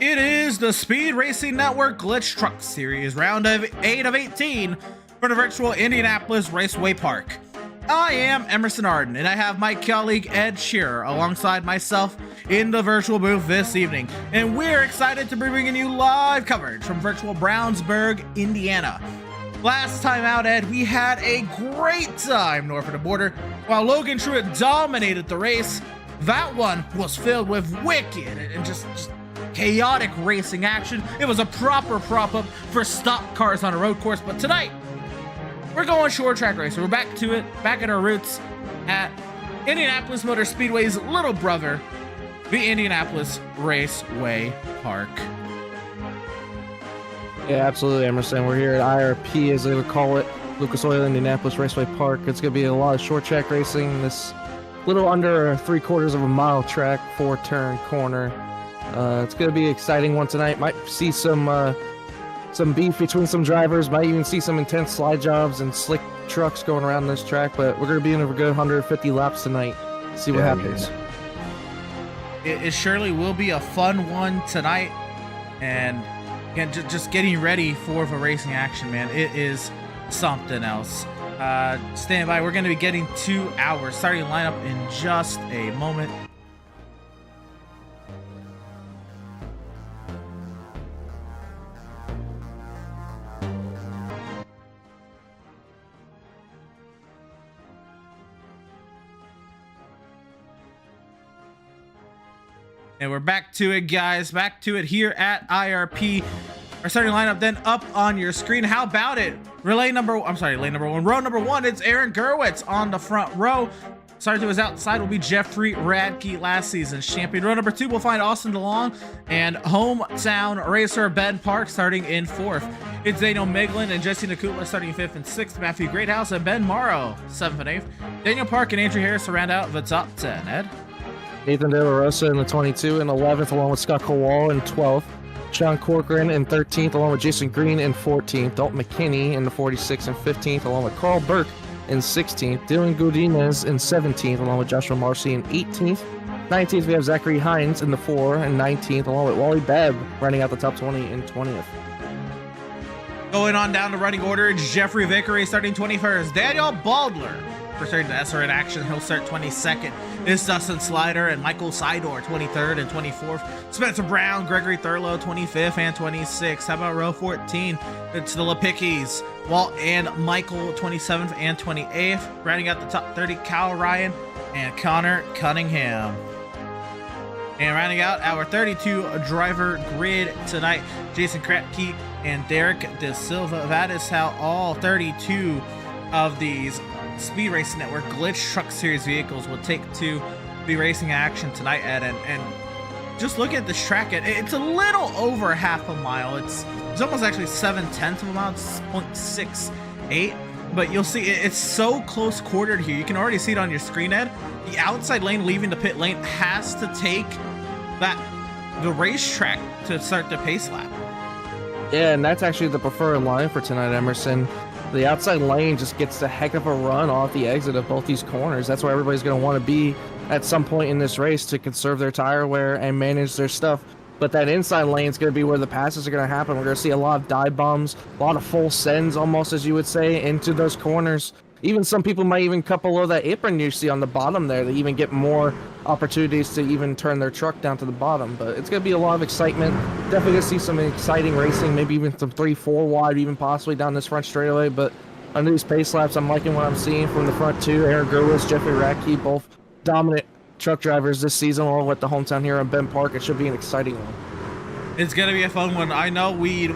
It is the Speed Racing Network Glytch Truck Series, round of 8 of 18 for the virtual Indianapolis Raceway Park. I am Emerson Arden, and I have my colleague Ed Shearer alongside myself in the virtual booth this evening, and we're excited to be bringing you live coverage from virtual Brownsburg, Indiana. Last time out, Ed, we had a great time north of the border. While Logan Truitt dominated the race, that one was filled with wicked and just chaotic racing action. It was a proper prop up for stock cars on a road course, but tonight we're going short track racing. We're back to it, back at our roots at Indianapolis Motor Speedway's little brother, the Indianapolis Raceway Park. Yeah, absolutely, Emerson. We're here at IRP, as they would call it, Lucas Oil Indianapolis Raceway Park. It's going to be a lot of short track racing. This little under 3/4 of a mile track, 4-turn corner. It's going to be an exciting one tonight. Might see some beef between some drivers. Might even see some intense slide jobs and slick trucks going around this track. But we're going to be in a good 150 laps tonight. See what happens. It surely will be a fun one tonight. And again, just getting ready for the racing action, man. It is something else. Stand by. We're going to be getting to our starting lineup in just a moment. And we're back to it, guys. Back to it here at IRP. Our starting lineup then up on your screen. How about it? Lane number one. Row number one, it's Aaron Gerwitz on the front row. Starting to his outside will be Jeffrey Radke, last season's champion. Row number two, we'll find Austin DeLong and hometown racer Ben Park starting in fourth. It's Daniel Miglin and Jesse Nakula starting fifth and sixth. Matthew Greathouse and Ben Morrow, seventh and eighth. Daniel Park and Andrew Harris to round out the top 10. Ed? Nathan De La Rosa in the 22 and 11th, along with Scott Kowal in 12th. Sean Corcoran in 13th, along with Jason Green in 14th. Dalton McKinney in the 46th and 15th, along with Carl Burke in 16th. Dylan Godinez in 17th, along with Joshua Marcy in 18th. 19th, we have Zachary Hines in the 4 and 19th, along with Wally Bebb running out the top 20 in 20th. Going on down the running order, it's Jeffrey Vickery starting 21st. Daniel Baldler for starting the SRN action, he'll start 22nd. It's Dustin Slider and Michael Sidor, 23rd and 24th. Spencer Brown, Gregory Thurlow, 25th and 26th. How about row 14? It's the LePickies, Walt and Michael, 27th and 28th. Rounding out the top 30, Kyle Ryan and Connor Cunningham. And rounding out our 32 driver grid tonight, Jason Kratke and Derek De Silva. That is how all 32 of these Speed Racing Network Glytch Truck Series vehicles will take to the racing action tonight, Ed. And just look at this track, Ed. It's a little over half a mile. It's almost actually 7/10 of a mile. It's 0.68. But you'll see it's so close quartered here. You can already see it on your screen, Ed. The outside lane leaving the pit lane has to take the racetrack to start the pace lap. Yeah, and that's actually the preferred line for tonight, Emerson. The outside lane just gets a heck of a run off the exit of both these corners. That's where everybody's going to want to be at some point in this race to conserve their tire wear and manage their stuff. But that inside lane is going to be where the passes are going to happen. We're going to see a lot of dive bombs, a lot of full sends, almost as you would say, into those corners. Even some people might even cut below that apron you see on the bottom there. They even get more opportunities to even turn their truck down to the bottom. But it's going to be a lot of excitement. Definitely going to see some exciting racing, maybe even some 3-4 wide, even possibly down this front straightaway. But under these pace laps, I'm liking what I'm seeing from the front two. Aaron Gerwitz, Jeffrey Radke, both dominant truck drivers this season, along with the hometown hero in Ben Park. It should be an exciting one. It's going to be a fun one. I know we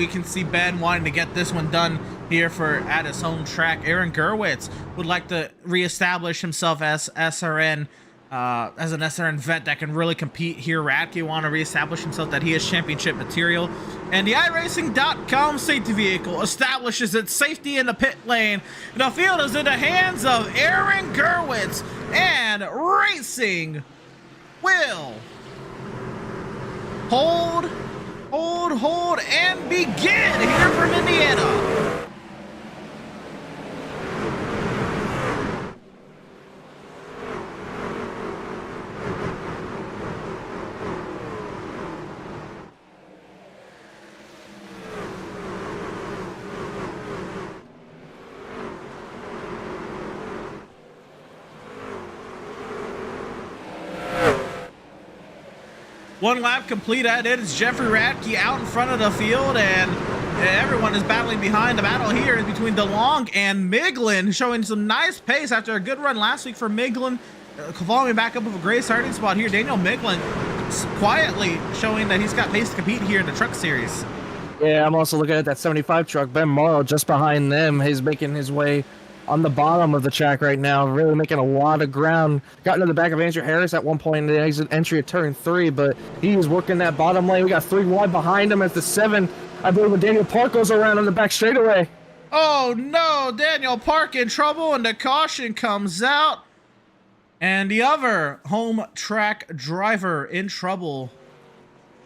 can see Ben wanting to get this one done here at his home track. Aaron Gerwitz would like to reestablish himself as SRN, as an SRN vet that can really compete here. Radke want to reestablish himself that he is championship material. And the iRacing.com safety vehicle establishes its safety in the pit lane. The field is in the hands of Aaron Gerwitz, and racing will hold, and begin here from Indiana. One lap completed. It is Jeffrey Radke out in front of the field, and everyone is battling behind. The battle here is between DeLong and Miglin, showing some nice pace after a good run last week for Miglin. Following back up with a great starting spot here, Daniel Miglin quietly showing that he's got pace to compete here in the Truck Series. Yeah, I'm also looking at that 75 truck. Ben Morrow just behind them. He's making his way on the bottom of the track right now, really making a lot of ground. Got into the back of Andrew Harris at one point in the exit entry of turn 3, but he's working that bottom lane. We got 3 wide behind him at the 7. I believe when Daniel Park goes around on the back straightaway. Oh no, Daniel Park in trouble, and the caution comes out. And the other home track driver in trouble.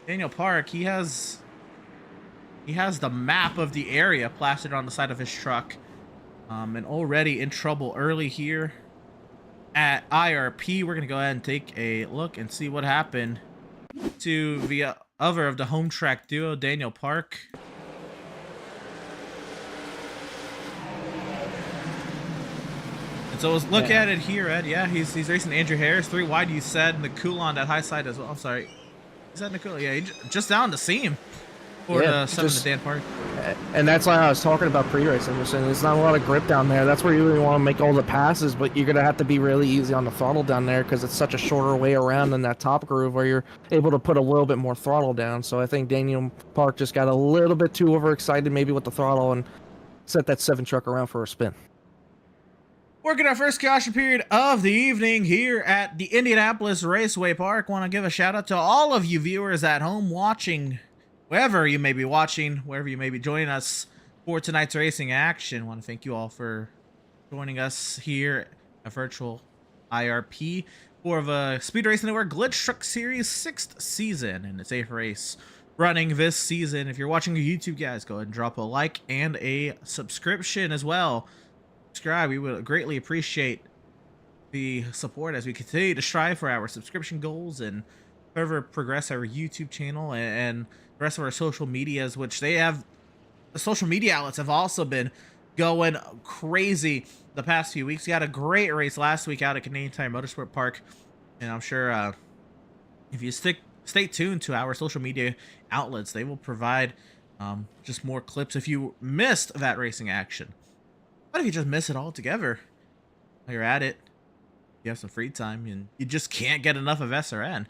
Daniel Park, he has the map of the area plastered on the side of his truck. And already in trouble early here at IRP. We're going to go ahead and take a look and see what happened to the other of the home track duo, Daniel Park. And so let's look at it here, Ed. Yeah, he's racing Andrew Harris. 3 wide, you said. Nakula on that high side as well. I'm sorry. Is that Nakula? Yeah, he just down the seam. Or the 7 to Dan Park. And that's why I was talking about pre-race, Emerson. There's not a lot of grip down there. That's where you really want to make all the passes, but you're going to have to be really easy on the throttle down there because it's such a shorter way around in that top groove where you're able to put a little bit more throttle down. So I think Daniel Park just got a little bit too overexcited maybe with the throttle and set that 7 truck around for a spin. Working our first caution period of the evening here at the Indianapolis Raceway Park. Want to give a shout out to all of you viewers at home watching, wherever you may be watching, wherever you may be joining us for tonight's racing action. I want to thank you all for joining us here at virtual IRP for the Speed Racing Network Glytch Truck Series 6th season, and it's 8th race running this season. If you're watching on YouTube, guys, go ahead and drop a like and a subscription as well. Subscribe. We would greatly appreciate the support as we continue to strive for our subscription goals and further progress our YouTube channel and the rest of our social medias, which the social media outlets have also been going crazy the past few weeks. We had a great race last week out at Canadian Tire Motorsport Park, and I'm sure if you stay tuned to our social media outlets, they will provide just more clips if you missed that racing action. What if you just miss it all together? While you're at it, you have some free time and you just can't get enough of SRN.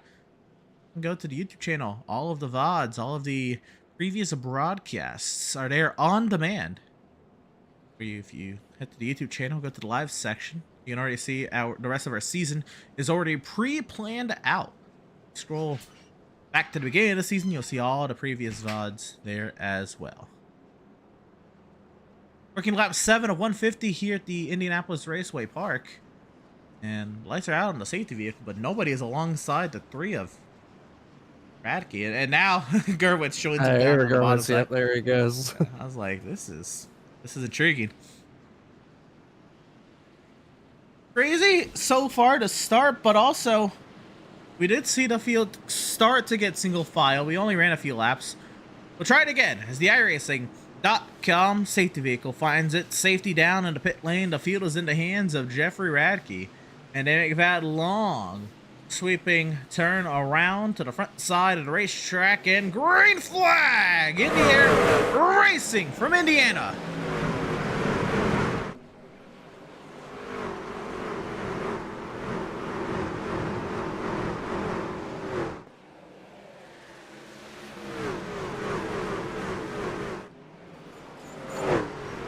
Go to the YouTube channel. All of the VODs, all of the previous broadcasts are there on demand for you. If you head to the YouTube channel, go to the live section, you can already see the rest of our season is already pre-planned out. Scroll back to the beginning of the season, you'll see all the previous VODs there as well. Working lap 7 of 150 here at the Indianapolis Raceway Park. And lights are out on the safety vehicle, but nobody is alongside the 3 of Radke. And now Gerwitz showing some there we go. Yep, there he goes. I was like, this is intriguing. Crazy so far to start, but also we did see the field start to get single file. We only ran a few laps. We'll try it again as the iRacing.com safety vehicle finds it safety down in the pit lane. The field is in the hands of Jeffrey Radke, and they make that long sweeping turn around to the front side of the racetrack, and green flag in the air, racing from Indiana.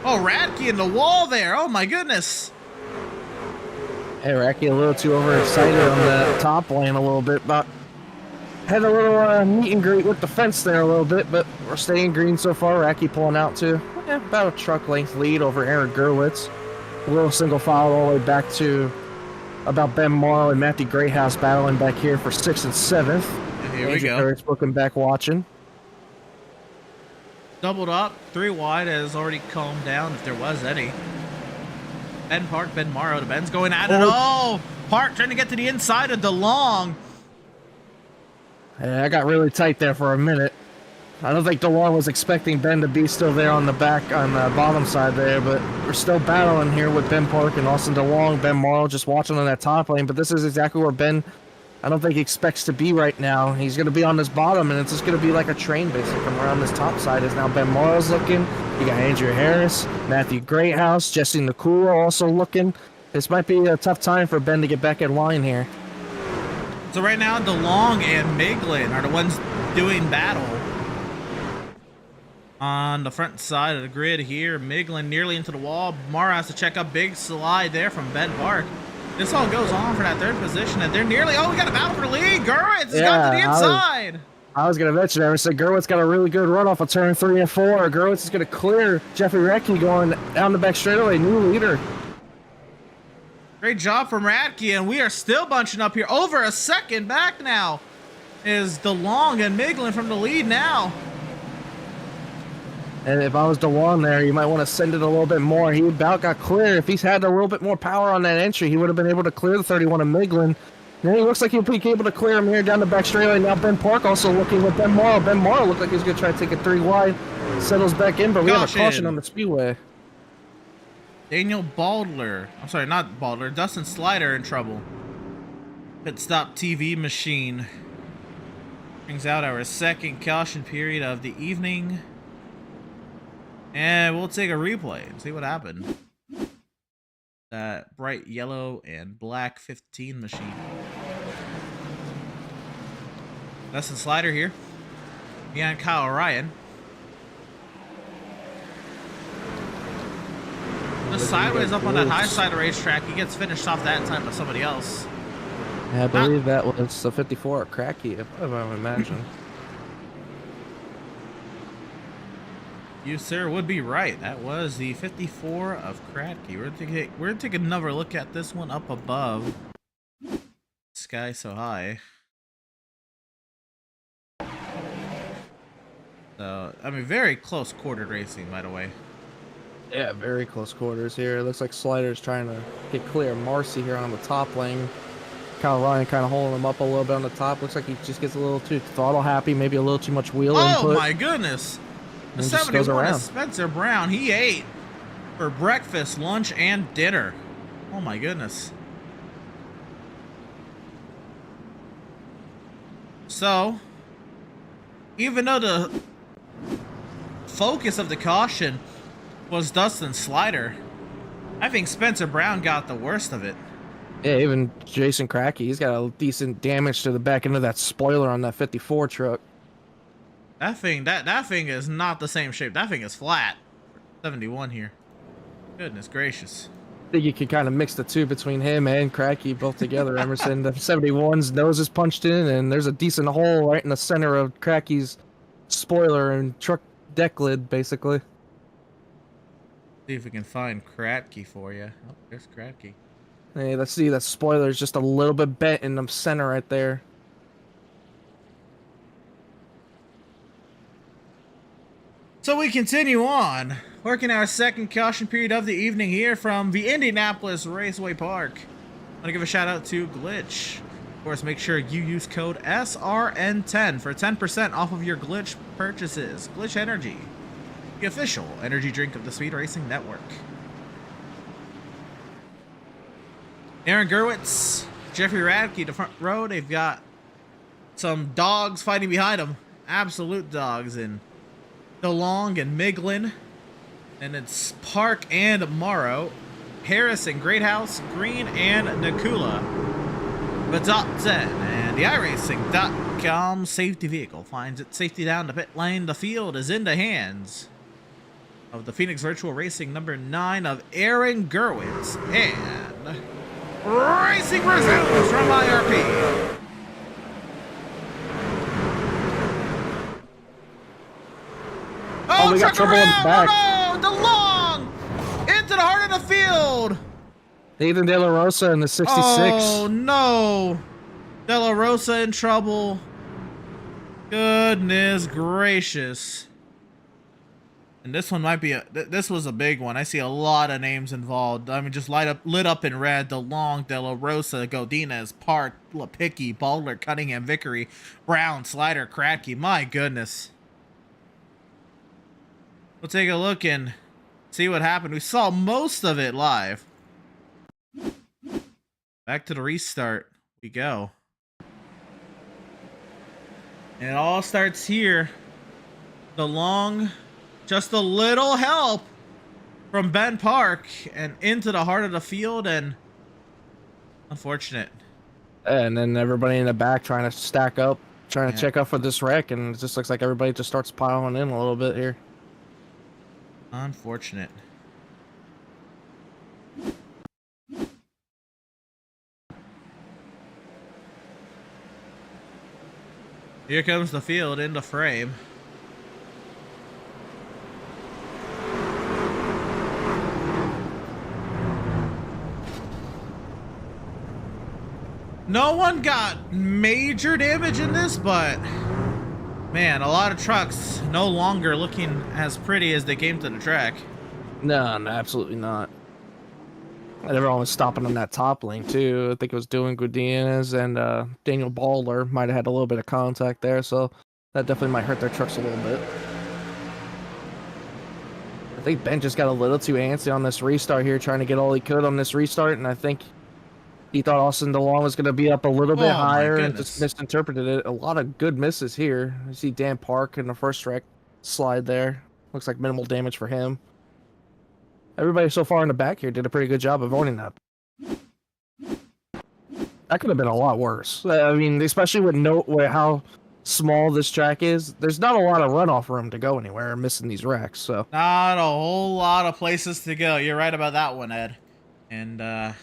Oh, Radke in the wall there. Oh my goodness. Hey, Radke a little too overexcited on the top lane a little bit, but had a little meet and greet with the fence there a little bit, but we're staying green so far. Radke pulling out to about a truck length lead over Aaron Gerwitz. A little single file all the way back to about Ben Morrow and Matthew Greathouse battling back here for 6th and 7th. And here we go. Gerwitz looking back watching. Doubled up, 3 wide has already calmed down if there was any. Ben Park, Ben Morrow, the Ben's going at it. Oh, Park trying to get to the inside of DeLong. Yeah, I got really tight there for a minute. I don't think DeLong was expecting Ben to be still there on the back, on the bottom side there, but we're still battling here with Ben Park and Austin DeLong. Ben Morrow just watching on that top lane, but this is exactly where Ben I don't think he expects to be right now. He's going to be on this bottom, and it's just going to be like a train basically come around this top side. Is now Ben Morrow's looking. You got Andrew Harris, Matthew Greathouse, Jesse Nakula also looking. This might be a tough time for Ben to get back in line here. So right now, DeLong and Miglin are the ones doing battle. On the front side of the grid here, Miglin nearly into the wall. Mara has to check a big slide there from Ben Park. This all goes on for that third position, and they're nearly, oh, we got a battle for the lead. Gurwitz has got to the inside. I was going to mention that. I said Gurwitz got a really good run off of turn 3 and 4. Gurwitz is going to clear Jeffrey Recchi going down the back straightaway. New leader. Great job from Radke, and we are still bunching up here. Over a second back now is DeLong and Miglin from the lead now. And if I was DeLong there, you might want to send it a little bit more. He about got clear. If he's had a little bit more power on that entry, he would have been able to clear the 31 of Miglin. Now he looks like he'll be able to clear him here down the back straightaway. Now Ben Park also looking with Ben Morrow. Ben Morrow looked like he's going to try to take it 3 wide. Settles back in, but we have a caution on the speedway. Daniel Baldler. I'm sorry, not Baldler. Dustin Slider in trouble. Pit stop TV machine. Brings out our second caution period of the evening. And we'll take a replay and see what happened. That bright yellow and black 15 machine. Dustin Slider here. Behind Kyle Ryan. Just sideways up on that high side of the racetrack. He gets finished off that time by somebody else. Yeah, I believe that was the 54 at Cracky, if I would imagine. You, sir, would be right. That was the 54 of Kratky. We're gonna take another look at this one up above. Sky so high. So, I mean, very close quartered racing, by the way. Yeah, very close quarters here. It looks like Slider's trying to get clear. Marcy here on the top lane. Kyle Ryan kind of holding him up a little bit on the top. Looks like he just gets a little too throttle happy, maybe a little too much wheel input. Oh my goodness! The 71 is Spencer Brown. He ate for breakfast, lunch, and dinner. Oh my goodness. So, even though the focus of the caution was Dustin Slider, I think Spencer Brown got the worst of it. Yeah, even Jason Cracky, he's got a decent damage to the back end of that spoiler on that 54 truck. That thing is not the same shape. That thing is flat. 71 here. Goodness gracious. I think you can kind of mix the two between him and Cracky both together, Emerson. The 71's nose is punched in, and there's a decent hole right in the center of Cracky's spoiler and truck deck lid, basically. See if we can find Kratky for you. Oh, there's Kratky. Hey, let's see, that spoiler is just a little bit bent in the center right there. So we continue on, working our second caution period of the evening here from the Indianapolis Raceway Park. I want to give a shout out to Glytch. Of course, make sure you use code SRN10 for 10% off of your Glytch purchases. Glytch Energy, the official energy drink of the Speed Racing Network. Aaron Gurwitz, Jeffrey Radke, the front row. They've got some dogs fighting behind them. Absolute dogs in DeLong and Miglin. And it's Park and Morrow. Harris and Greathouse, Green and Nakula. The top 10 and the iRacing.com safety vehicle finds its safety down the pit lane. The field is in the hands of the Phoenix Virtual Racing number 9 of Aaron Gurwitz and Racing Resumes from IRP. Oh, we got trouble in the back. Oh, no, DeLong into the heart of the field. Nathan De La Rosa in the 66. Oh no, De La Rosa in trouble. Goodness gracious. And this one might be this was a big one. I see a lot of names involved. I mean, just lit up in red. DeLong, De La Rosa, Godinez, Park, Lapicki, Baldler, Cunningham, Vickery, Brown, Slider, Kratky. My goodness. We'll take a look and see what happened. We saw most of it live. Back to the restart we go. It all starts here. Just a little help from Ben Park and into the heart of the field, and unfortunate. And then everybody in the back trying to stack up, trying to Yeah. check out for this wreck, and it just looks like everybody just starts piling in a little bit here. Unfortunate. Here comes the field into frame. No one got major damage in this, but man, a lot of trucks no longer looking as pretty as they came to the track. No, no, absolutely not. And everyone was stopping on that top lane too. I think it was doing Gudinez and Daniel Balder might have had a little bit of contact there, so that definitely might hurt their trucks a little bit. I think Ben just got a little too antsy on this restart here, trying to get all he could on this restart, and I think he thought Austin DeLong was going to be up a little bit higher and just misinterpreted it. A lot of good misses here. You see Dan Park in the first wreck slide there. Looks like minimal damage for him. Everybody so far in the back here did a pretty good job of avoiding that. That could have been a lot worse. I mean, especially with how small this track is, there's not a lot of runoff room to go anywhere missing these wrecks. So not a whole lot of places to go. You're right about that one, Ed. And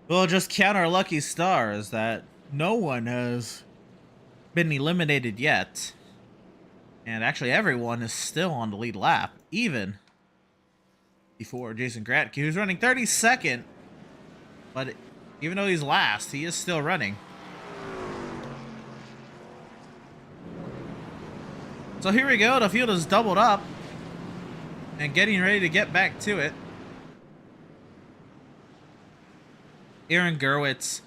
we'll just count our lucky stars that no one has been eliminated yet. And actually everyone is still on the lead lap, even before Jason Gratke, who's running 32nd, but even though he's last, he is still running. So here we go, the field is doubled up and getting ready to get back to it. Aaron Gerwitz,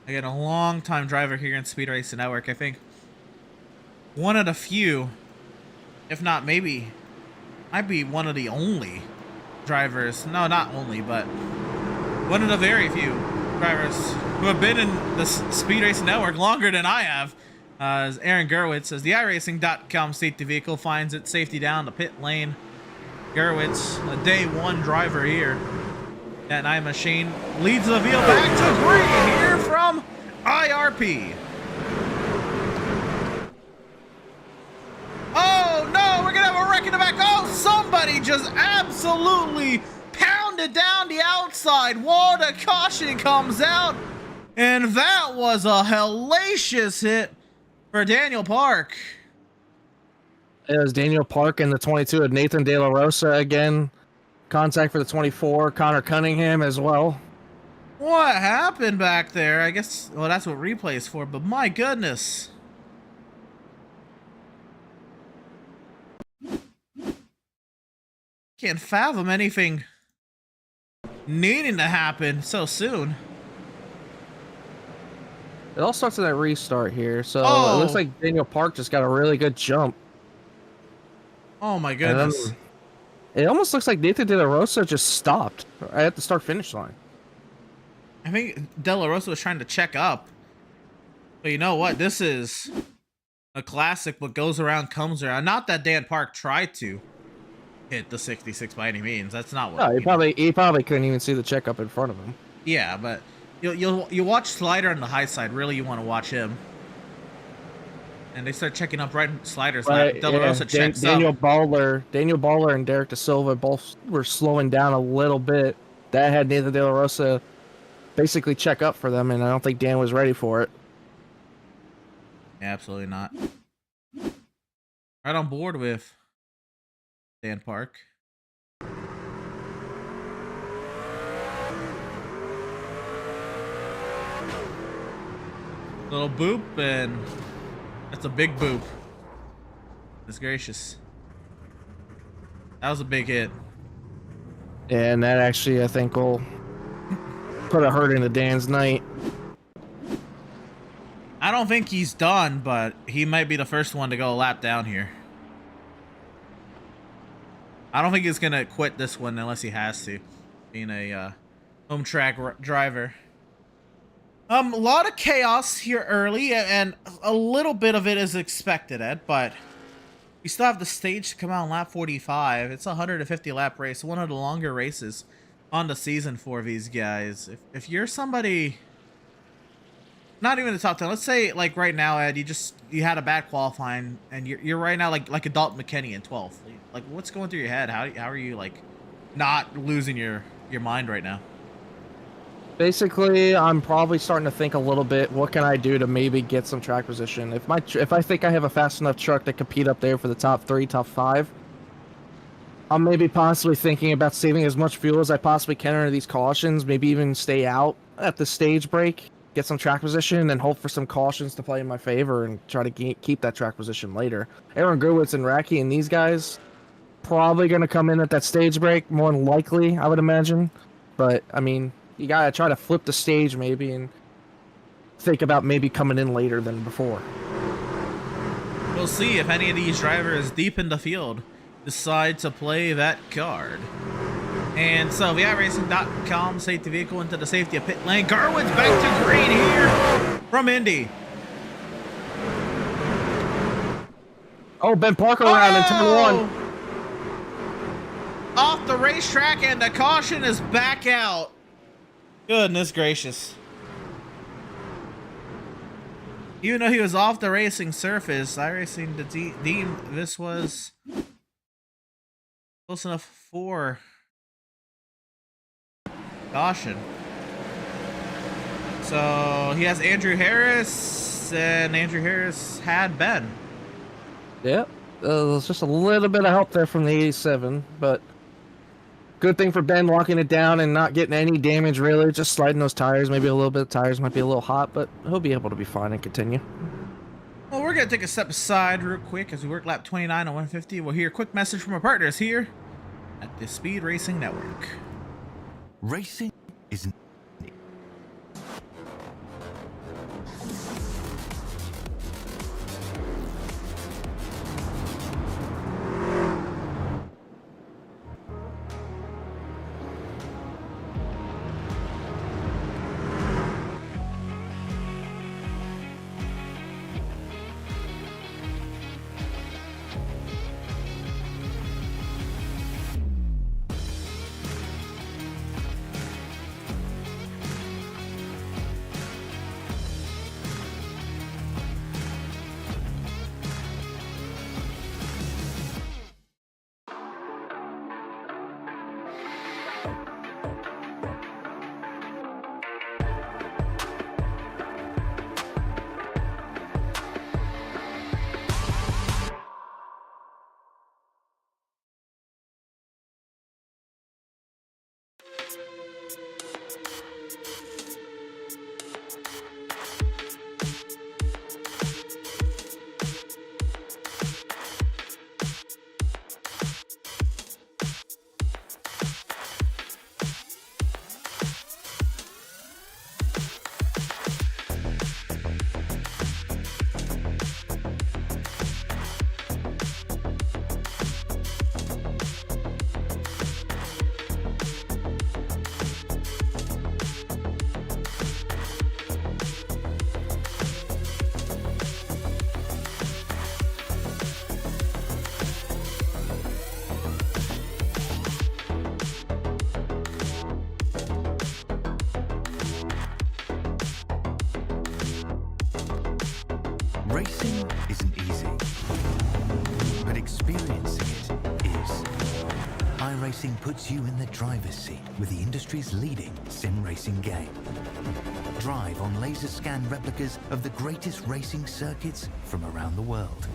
again, a long-time driver here in Speed Racing Network. I think one of the few, if not maybe, might be one of the only drivers. No, not only, but one of the very few drivers who have been in the Speed Racing Network longer than I have. As Aaron Gerwitz, as the iRacing.com safety vehicle finds its safety down the pit lane. Gerwitz, a day one driver here. That night machine leads the field back to green here from IRP. Oh no, we're gonna have a wreck in the back. Oh, somebody just absolutely pounded down the outside. Wall to caution comes out. And that was a hellacious hit for Daniel Park. it was Daniel Park in the 22 of Nathan De La Rosa again. Contact for the 24, Connor Cunningham as well. What happened back there? I guess, well, that's what replay is for, but my goodness. Can't fathom anything needing to happen so soon. It all starts with that restart here, so Oh. it looks like Daniel Park just got a really good jump. Oh my goodness. And it almost looks like Nathan De La Rosa just stopped right at the start-finish line. I think De La Rosa was trying to check up. But you know what? This is a classic. What goes around comes around. Not that Dan Park tried to hit the 66 by any means. That's not what. No, he probably couldn't even see the checkup in front of him. Yeah, but you watch Slider on the high side. Really, you want to watch him. And they start checking up right in Slider's lap. De La Rosa checks Daniel up. Daniel Baller and Derek De Silva both were slowing down a little bit. That had Nathan De La Rosa basically check up for them, and I don't think Dan was ready for it. Absolutely not. Right on board with Dan Park. Little boop, and that's a big boop. Goodness gracious. That was a big hit. And that actually, I think, will put a hurt into Dan's night. I don't think he's done, but he might be the first one to go a lap down here. I don't think he's going to quit this one unless he has to, being a home track driver. A lot of chaos here early, and a little bit of it is expected, Ed, but we still have the stage to come out on lap 45. It's a 150 lap race, one of the longer races on the season for these guys. If you're somebody, not even the top 10, let's say like right now, Ed, you had a bad qualifying, and you're right now like a Dalton McKinney in 12th. Like, what's going through your head? How are you like not losing your mind right now? Basically, I'm probably starting to think a little bit, what can I do to maybe get some track position? If I think I have a fast enough truck to compete up there for the top 3, top 5, I'm maybe possibly thinking about saving as much fuel as I possibly can under these cautions, maybe even stay out at the stage break, get some track position, and hope for some cautions to play in my favor and try to keep that track position later. Aaron Gurwitz and Racky and these guys probably going to come in at that stage break, more than likely, I would imagine. But, I mean, you gotta try to flip the stage maybe and think about maybe coming in later than before. We'll see if any of these drivers deep in the field decide to play that card. And so iRacing.com, safety vehicle into the safety of pit lane. Garwood's back to green here from Indy. Oh, Ben Parker around in turn 1. Off the racetrack, and the caution is back out. Goodness gracious. Even though he was off the racing surface, iRacing deemed this was close enough for caution. So he has Andrew Harris, and Andrew Harris had Ben. Yep. There's just a little bit of help there from the 87, but good thing for Ben locking it down and not getting any damage, really. Just sliding those tires. Maybe a little bit of tires might be a little hot, but he'll be able to be fine and continue. Well, we're going to take a step aside real quick as we work lap 29 on 150. We'll hear a quick message from our partners here at the Speed Racing Network. Racing isn't. Racing isn't easy, but experiencing it is. iRacing puts you in the driver's seat with the industry's leading sim racing game. Drive on laser scan replicas of the greatest racing circuits from around the world.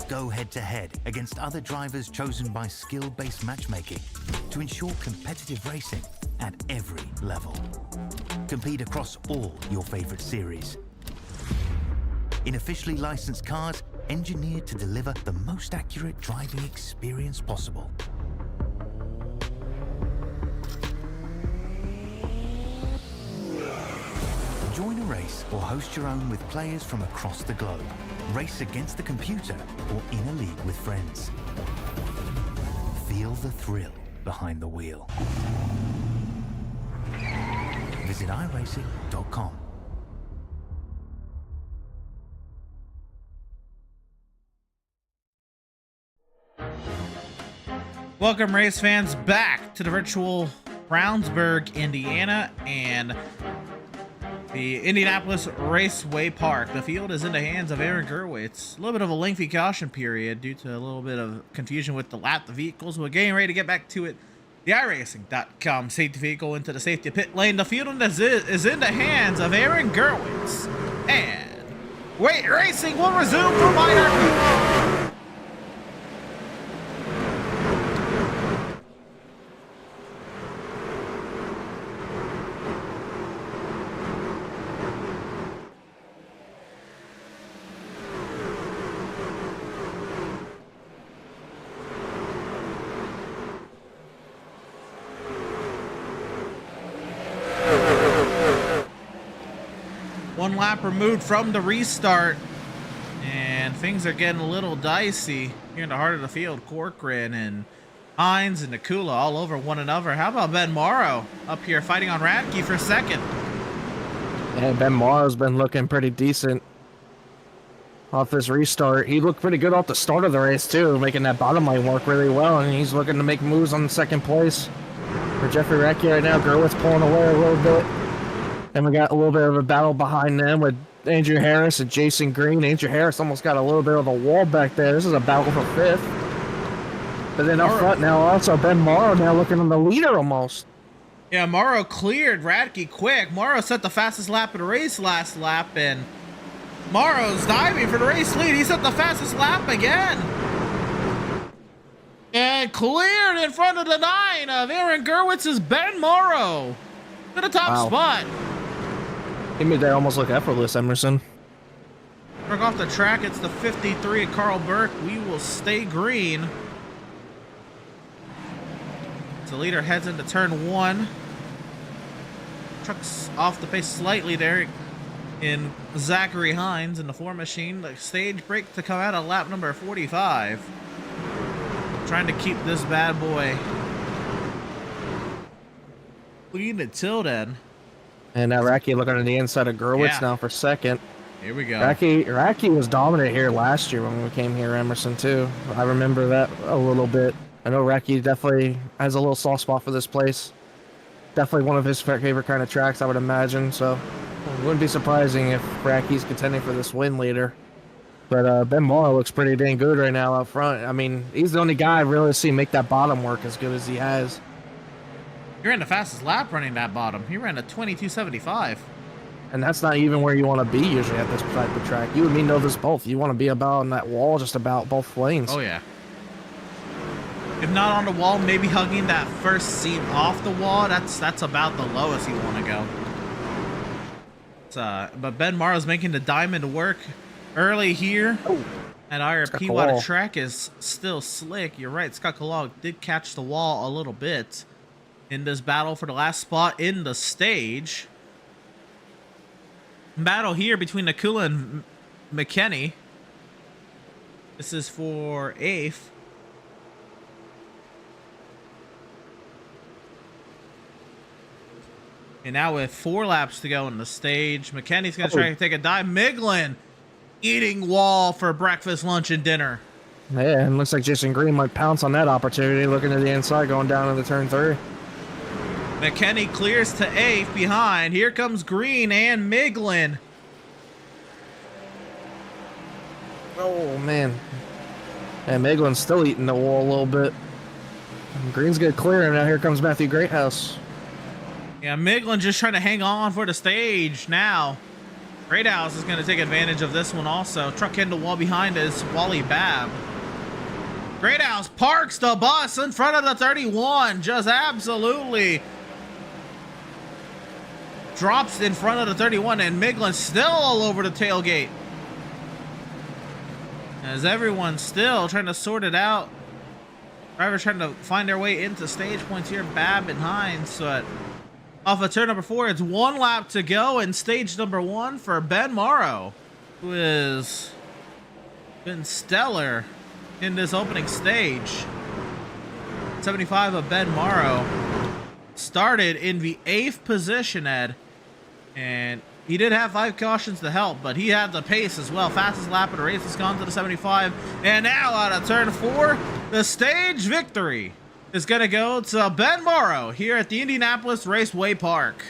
Go head-to-head against other drivers chosen by skill-based matchmaking to ensure competitive racing at every level. Compete across all your favorite series. In officially licensed cars, engineered to deliver the most accurate driving experience possible. Join a race or host your own with players from across the globe. Race against the computer or in a league with friends. Feel the thrill behind the wheel. Visit iRacing.com. Welcome, race fans, back to the virtual Brownsburg, Indiana, and the Indianapolis Raceway Park. The field is in the hands of Aaron Gerwitz. A little bit of a lengthy caution period due to a little bit of confusion with the lap. The vehicles, we're getting ready to get back to it. The iRacing.com safety vehicle into the safety pit lane. The field is in the hands of Aaron Gerwitz. And racing will resume for minor. One lap removed from the restart, and things are getting a little dicey here in the heart of the field. Corcoran and Hines and Nakula all over one another. How about Ben Morrow up here fighting on Radke for second? Yeah, Ben Morrow's been looking pretty decent off this restart. He looked pretty good off the start of the race too, making that bottom lane work really well, and he's looking to make moves on second place. For Jeffrey Radke right now, Gerwitz pulling away a little bit. And we got a little bit of a battle behind them with Andrew Harris and Jason Green. Andrew Harris almost got a little bit of a wall back there. This is a battle for fifth. But then up front now also Ben Morrow now looking on the leader almost. Yeah, Morrow cleared Radke quick. Morrow set the fastest lap of the race last lap, and Morrow's diving for the race lead. He set the fastest lap again. And cleared in front of the 9 of Aaron Gerwitz's Ben Morrow to the top spot. He made that almost look effortless, Emerson. Broke off the track. It's the 53 of Carl Burke. We will stay green. The leader heads into turn 1. Truck's off the pace slightly there in Zachary Hines in the 4 machine. The stage break to come out of lap number 45. Trying to keep this bad boy clean until then. And now Radke looking on the inside of Gerwitz now for second. Here we go. Radke was dominant here last year when we came here, Emerson, too. I remember that a little bit. I know Radke definitely has a little soft spot for this place. Definitely one of his favorite kind of tracks, I would imagine. So it wouldn't be surprising if Radke's contending for this win later. But Ben Morrow looks pretty dang good right now up front. I mean, he's the only guy I've really seen make that bottom work as good as he has. He ran the fastest lap running that bottom. He ran a 22.75. And that's not even where you want to be usually at this type of track. You and me know this both. You want to be about on that wall, just about both lanes. Oh, yeah. If not on the wall, maybe hugging that first seam off the wall. That's about the lowest you want to go. But Ben Morrow's making the diamond work early here. Oh, at IRP, while the track is still slick. You're right, Scott Kellogg did catch the wall a little bit in this battle for the last spot in the stage. Battle here between Nakula and McKinney. This is for 8th. And now with 4 laps to go in the stage, McKinney's going to try to take a dive. Miglin eating wall for breakfast, lunch, and dinner. Yeah, and looks like Jason Green might pounce on that opportunity, looking to the inside, going down into turn 3. McKinney clears to 8th behind. Here comes Green and Miglin. Oh, man. And Miglin's still eating the wall a little bit. And Green's good clear, and now here comes Matthew Greathouse. Yeah, Miglin just trying to hang on for the stage now. Greathouse is going to take advantage of this one also. Truck hitting the wall behind is Wally Babb. Greathouse parks the bus in front of the 31. Just absolutely drops in front of the 31, and Miglin still all over the tailgate. As everyone's still trying to sort it out. Drivers trying to find their way into stage points here. Babb and Hines. But off of turn number 4, it's 1 lap to go in stage number 1 for Ben Morrow, who has been stellar in this opening stage. 75 of Ben Morrow. started in the 8th position, Ed, and he did have 5 cautions to help, but he had the pace as well. Fastest lap of the race has gone to the 75, and now out of turn 4, the stage victory is going to go to Ben Morrow here at the Indianapolis Raceway Park.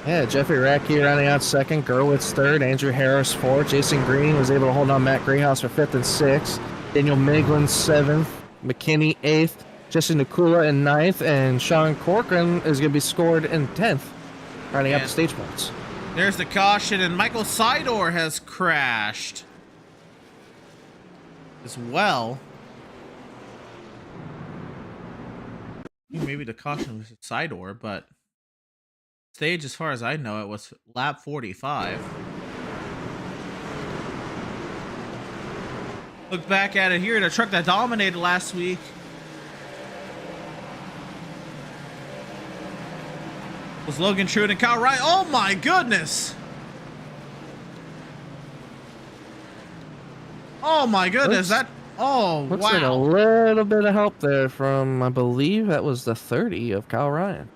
Yeah, Jeffrey Racky rounding out second, Gerwitz third, Andrew Harris fourth, Jason Green was able to hold on Matt Greenhouse for 5th and 6th, Daniel Miglin 7th, McKinney 8th, Jesse Nakula in 9th, and Sean Corcoran is going to be scored in 10th, rounding out the stage points. There's the caution, and Michael Sidor has crashed as well. Maybe the caution was Sidor, but stage, as far as I know, it was lap 45. Look back at it here, the truck that dominated last week. Was Logan Truitt and Kyle Wright. Oh my goodness! Oh my goodness, Looks like a little bit of help there from, I believe that was the 30 of Kyle Ryan.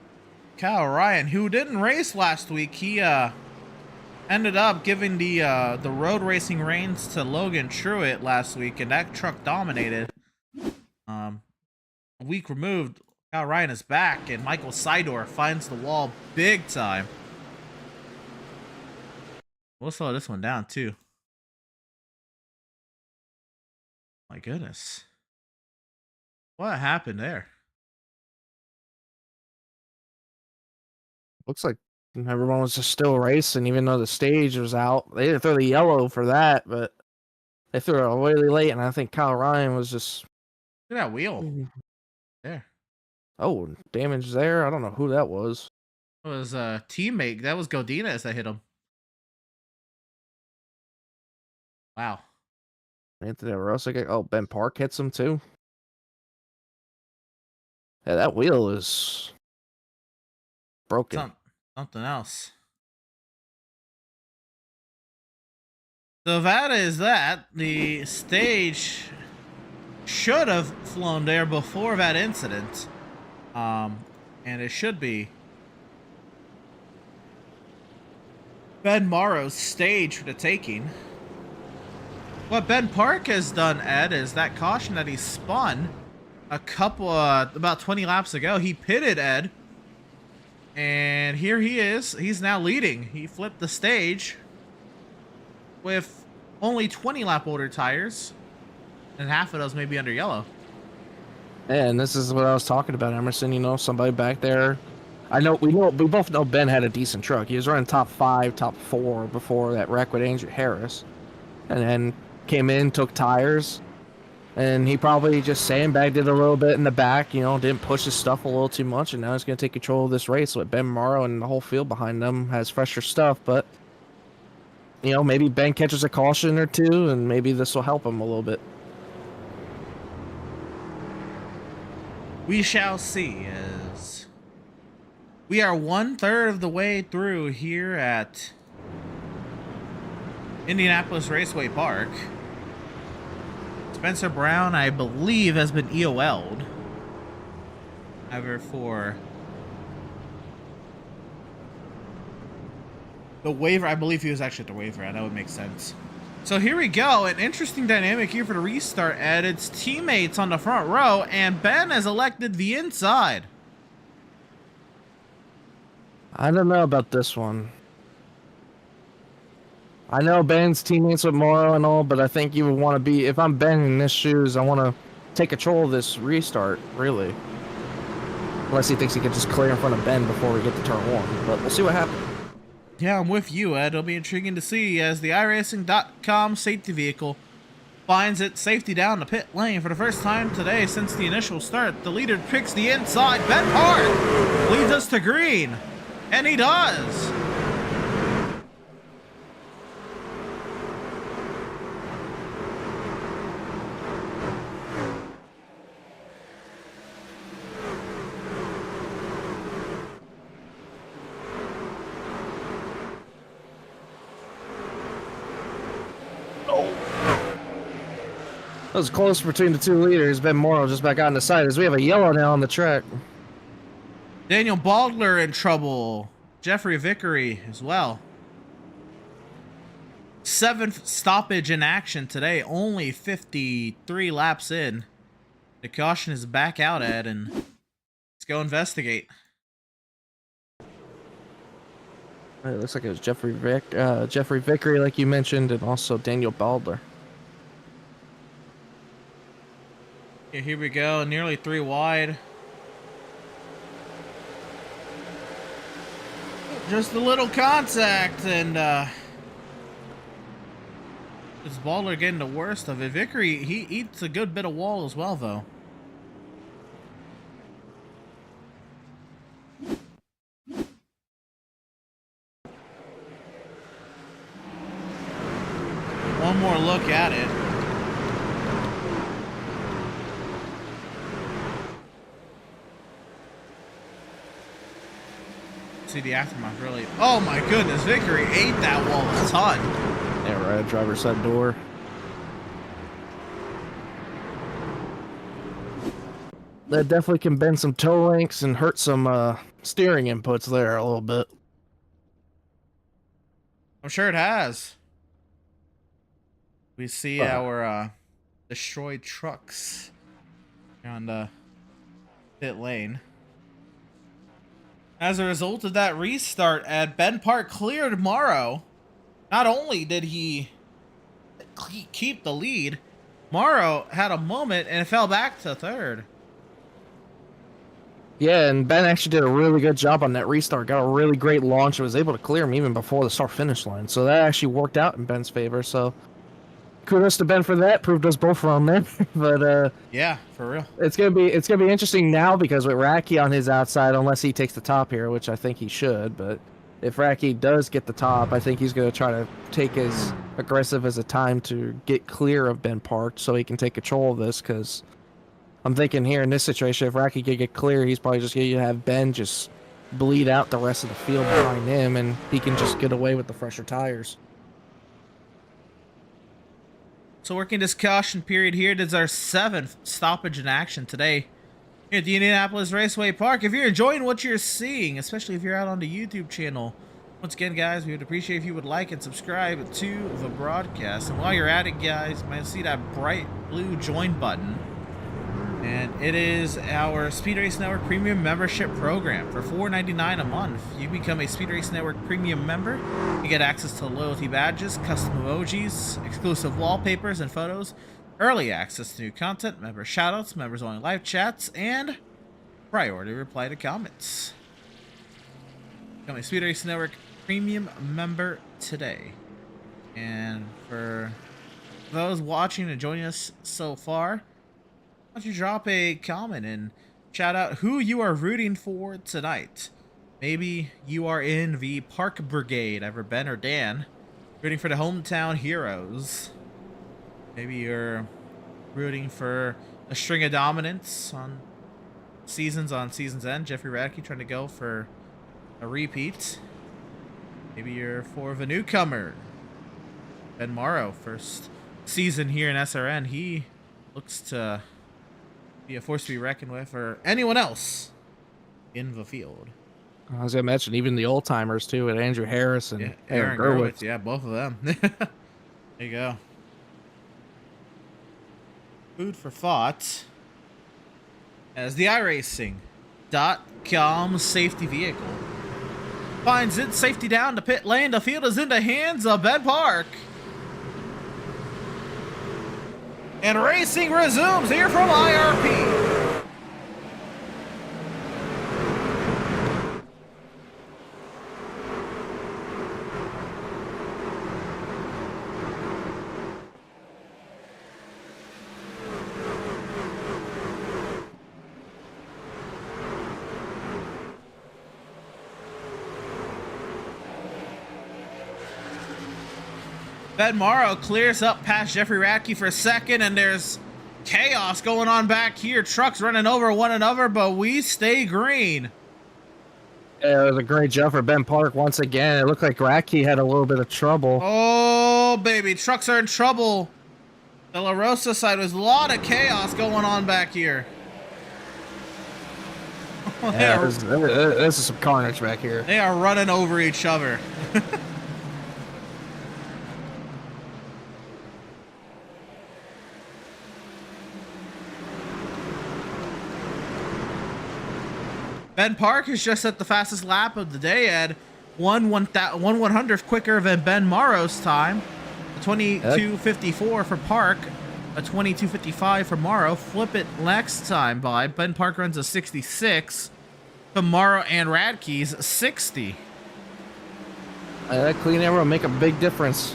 Kyle Ryan, who didn't race last week, he ended up giving the road racing reins to Logan Truitt last week, and that truck dominated. A week removed, Kyle Ryan is back, and Michael Sidor finds the wall big time. We'll slow this one down too. My goodness. What happened there? Looks like everyone was just still racing, even though the stage was out. They didn't throw the yellow for that, but they threw it really late, and I think Kyle Ryan was just... Look at that wheel. There. Oh, damage there. I don't know who that was. It was a teammate. That was Godinez that hit him. Wow. Anthony Rosick. Oh, Ben Park hits him too. Yeah, that wheel is broken. Something else. So that is that. The stage should have flown there before that incident. And it should be Ben Morrow's stage for the taking. What Ben Park has done, Ed, is that caution that he spun a couple, about 20 laps ago. He pitted, Ed, and here he is. He's now leading. He flipped the stage with only 20 lap older tires, and half of those may be under yellow. And this is what I was talking about, Emerson. You know, somebody back there. We both know Ben had a decent truck. He was running top 5, top 4 before that wreck with Andrew Harris, and then came in, took tires, and he probably just sandbagged it a little bit in the back, you know, didn't push his stuff a little too much, and now he's going to take control of this race with Ben Morrow, and the whole field behind them has fresher stuff. But, you know, maybe Ben catches a caution or two, and maybe this will help him a little bit. We shall see, as we are 1/3 of the way through here at Indianapolis Raceway Park. Spencer Brown, I believe, has been EOL'd. However, for the waiver, I believe he was actually at the waiver. That would make sense. So here we go. An interesting dynamic here for the restart, Ed. It's teammates on the front row, and Ben has elected the inside. I don't know about this one. I know Ben's teammates with Morrow and all, but I think you would want to be... If I'm Ben in his shoes, I want to take control of this restart, really. Unless he thinks he can just clear in front of Ben before we get to turn 1. But we'll see what happens. Yeah, I'm with you, Ed. It'll be intriguing to see as the iRacing.com safety vehicle finds its safety down the pit lane for the first time today since the initial start. The leader picks the inside. Ben Park leads us to green, and he does. It was close between the two leaders. Ben Morrow just back out on the side as we have a yellow now on the track. Daniel Baldler in trouble. Jeffrey Vickery as well. 7th stoppage in action today. Only 53 laps in. The caution is back out, Ed, and let's go investigate. It looks like it was Jeffrey Vickery, like you mentioned, and also Daniel Baldler. Okay, here we go. Nearly 3 wide. Just a little contact, and is Baldler getting the worst of it? Vickery, he eats a good bit of wall as well, though. One more look at it. See the aftermath, really. Oh my goodness, Vickery ate that wall a ton. Yeah, right at driver's side door. That definitely can bend some toe links and hurt some steering inputs there a little bit. I'm sure it has. We see our destroyed trucks on the pit lane. As a result of that restart, at Ben Park cleared Morrow. Not only did he keep the lead, Morrow had a moment and fell back to 3rd. Yeah, and Ben actually did a really good job on that restart. Got a really great launch and was able to clear him even before the start-finish line. So that actually worked out in Ben's favor. So kudos to Ben for that. Proved us both wrong, man. But yeah, for real. It's gonna be interesting now because with Racky on his outside, unless he takes the top here, which I think he should. But if Racky does get the top, I think he's gonna try to take as aggressive as a time to get clear of Ben Park so he can take control of this. Because I'm thinking here in this situation, if Racky can get clear, he's probably just gonna have Ben just bleed out the rest of the field behind him, and he can just get away with the fresher tires. So working this caution period here, this is our 7th stoppage in action today here at the Indianapolis Raceway Park. If you're enjoying what you're seeing, especially if you're out on the YouTube channel, once again, guys, we would appreciate if you would like and subscribe to the broadcast. And while you're at it, guys, you might see that bright blue join button. And it is our Speed Race Network Premium Membership Program. For $4.99 a month, you become a Speed Race Network Premium member. You get access to loyalty badges, custom emojis, exclusive wallpapers and photos, early access to new content, member shoutouts, members only live chats, and priority reply to comments. Become a Speed Race Network Premium member today. And for those watching and joining us so far, why don't you drop a comment and shout out who you are rooting for tonight. Maybe you are in the Park Brigade, either Ben or Dan, rooting for the hometown heroes. Maybe you're rooting for a string of dominance on season's end. Jeffrey Radke trying to go for a repeat. Maybe you're for the newcomer, Ben Morrow, first season here in SRN. He looks to be a force to be reckoned with, or anyone else in the field. As I mentioned, even the old timers too, with Andrew Harris and Aaron Gerwitz. Yeah, both of them. There you go. Food for thought. As the iRacing.com safety vehicle finds its safety down to pit lane, the field is in the hands of Ben Park. And racing resumes here from IRP. Ben Morrow clears up past Jeffrey Radke for 2nd, and there's chaos going on back here. Trucks running over one another, but we stay green. Yeah, it was a great job for Ben Park once again. It looked like Radke had a little bit of trouble. Oh, baby. Trucks are in trouble. The La Rosa side was a lot of chaos going on back here. Well, Yeah, this is some carnage back here. they are running over each other. Ben Park is just at the fastest lap of the day at 1/100th quicker than Ben Morrow's time. A 22:54 for Park, a 22:55 for Morrow. Flip it next time by Ben Park runs a 66. But Morrow and Radke's 60. That clean air will make a big difference.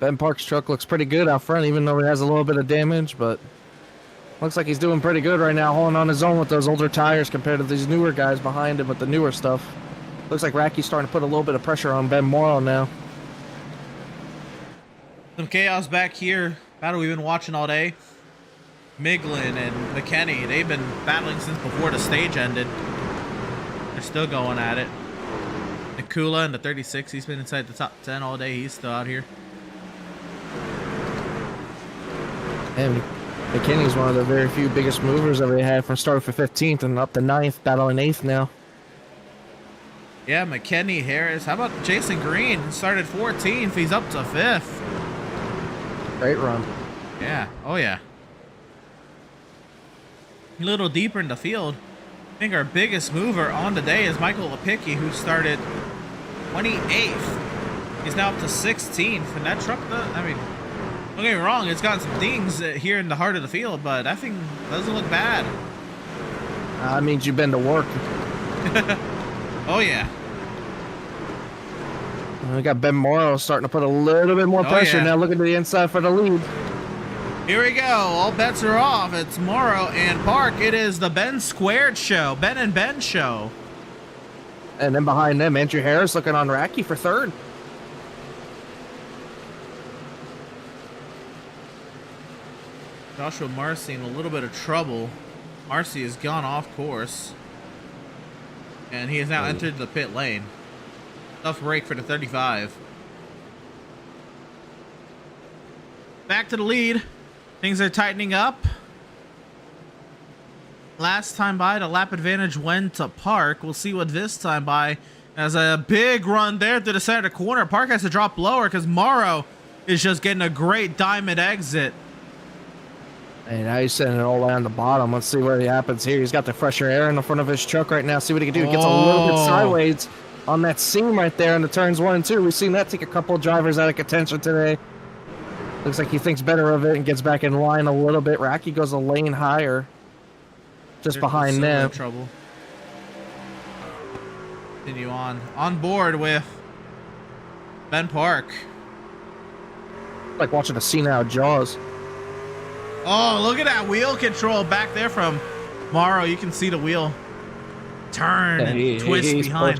Ben Park's truck looks pretty good out front, even though it has a little bit of damage, but looks like he's doing pretty good right now, holding on his own with those older tires compared to these newer guys behind him with the newer stuff. Looks like Racky's starting to put a little bit of pressure on Ben Morrow now. Some chaos back here. Battle we've been watching all day. Miglin and McKenney, they've been battling since before the stage ended. They're still going at it. Nakula in the 36, he's been inside the top 10 all day. He's still out here. And McKinney's one of the very few biggest movers that we had from start for 15th and up to 9th, battling 8th now. Yeah, McKenney, Harris. How about Jason Green? Started 14th. He's up to 5th. Great run. Yeah. Oh, yeah. A little deeper in the field. I think our biggest mover on the day is Michael Lepicki, who started 28th. He's now up to 16th. And that truck, I mean, don't get me wrong, it's gotten some dings here in the heart of the field, but that thing doesn't look bad. That means you've been to work. Oh, yeah. We got Ben Morrow starting to put a little bit more pressure now, looking to the inside for the lead. Here we go. All bets are off. It's Morrow and Park. It is the Ben Squared show. Ben and Ben show. And then behind them, Andrew Harris looking on Racky for 3rd. Joshua Marcy in a little bit of trouble. Marcy has gone off course. And he has now entered the pit lane. Tough break for the 35. Back to the lead. Things are tightening up. Last time by, the lap advantage went to Park. We'll see what this time by. As a big run there to the center corner. Park has to drop lower because Morrow is just getting a great diamond exit. And now he's sending it all the way on the bottom. Let's see what happens here. He's got the fresher air in the front of his truck right now. See what he can do. He gets a little bit sideways on that seam right there in the turns 1 and 2. We've seen that take a couple of drivers out of contention today. Looks like he thinks better of it and gets back in line a little bit. Racky goes a lane higher, just behind them. Trouble. Continue on board with Ben Park. Like watching a scene out of Jaws. Oh, look at that wheel control back there from Morrow. You can see the wheel turn and twist behind.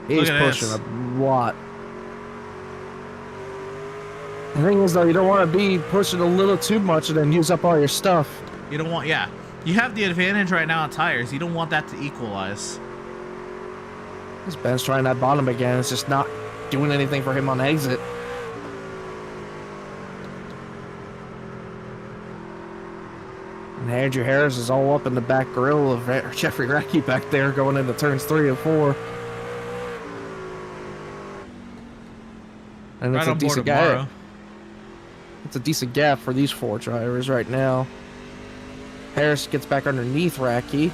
He's pushing a lot. The thing is, though, you don't want to be pushing a little too much and then use up all your stuff. You don't want, yeah. You have the advantage right now on tires. You don't want that to equalize. This Ben's trying that bottom again. It's just not doing anything for him on exit. And Andrew Harris is all up in the back grill of Jeffrey Racky back there going into turns 3 and 4. And it's a decent gap. It's a decent gap for these 4 drivers right now. Harris gets back underneath Racky.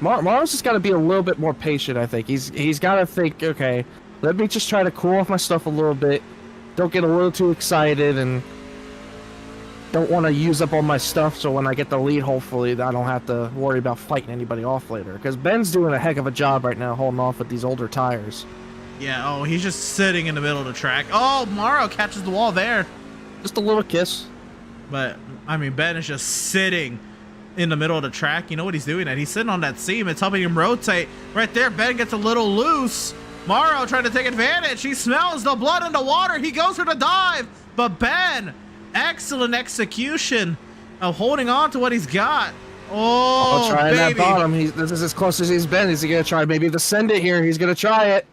Morrow's just got to be a little bit more patient, I think. He's got to think, okay, let me just try to cool off my stuff a little bit. Don't get a little too excited and don't want to use up all my stuff, so when I get the lead, hopefully, I don't have to worry about fighting anybody off later. Because Ben's doing a heck of a job right now holding off with these older tires. Yeah, oh, he's just sitting in the middle of the track. Oh, Morrow catches the wall there. Just a little kiss. But, I mean, Ben is just sitting in the middle of the track. You know what he's doing? He's sitting on that seam. It's helping him rotate. Right there, Ben gets a little loose. Morrow trying to take advantage. He smells the blood in the water. He goes for the dive. But Ben, excellent execution of holding on to what he's got. Oh, trying baby. that bottom. This is as close as he's been. He's going to try maybe to send it here. He's going to try it.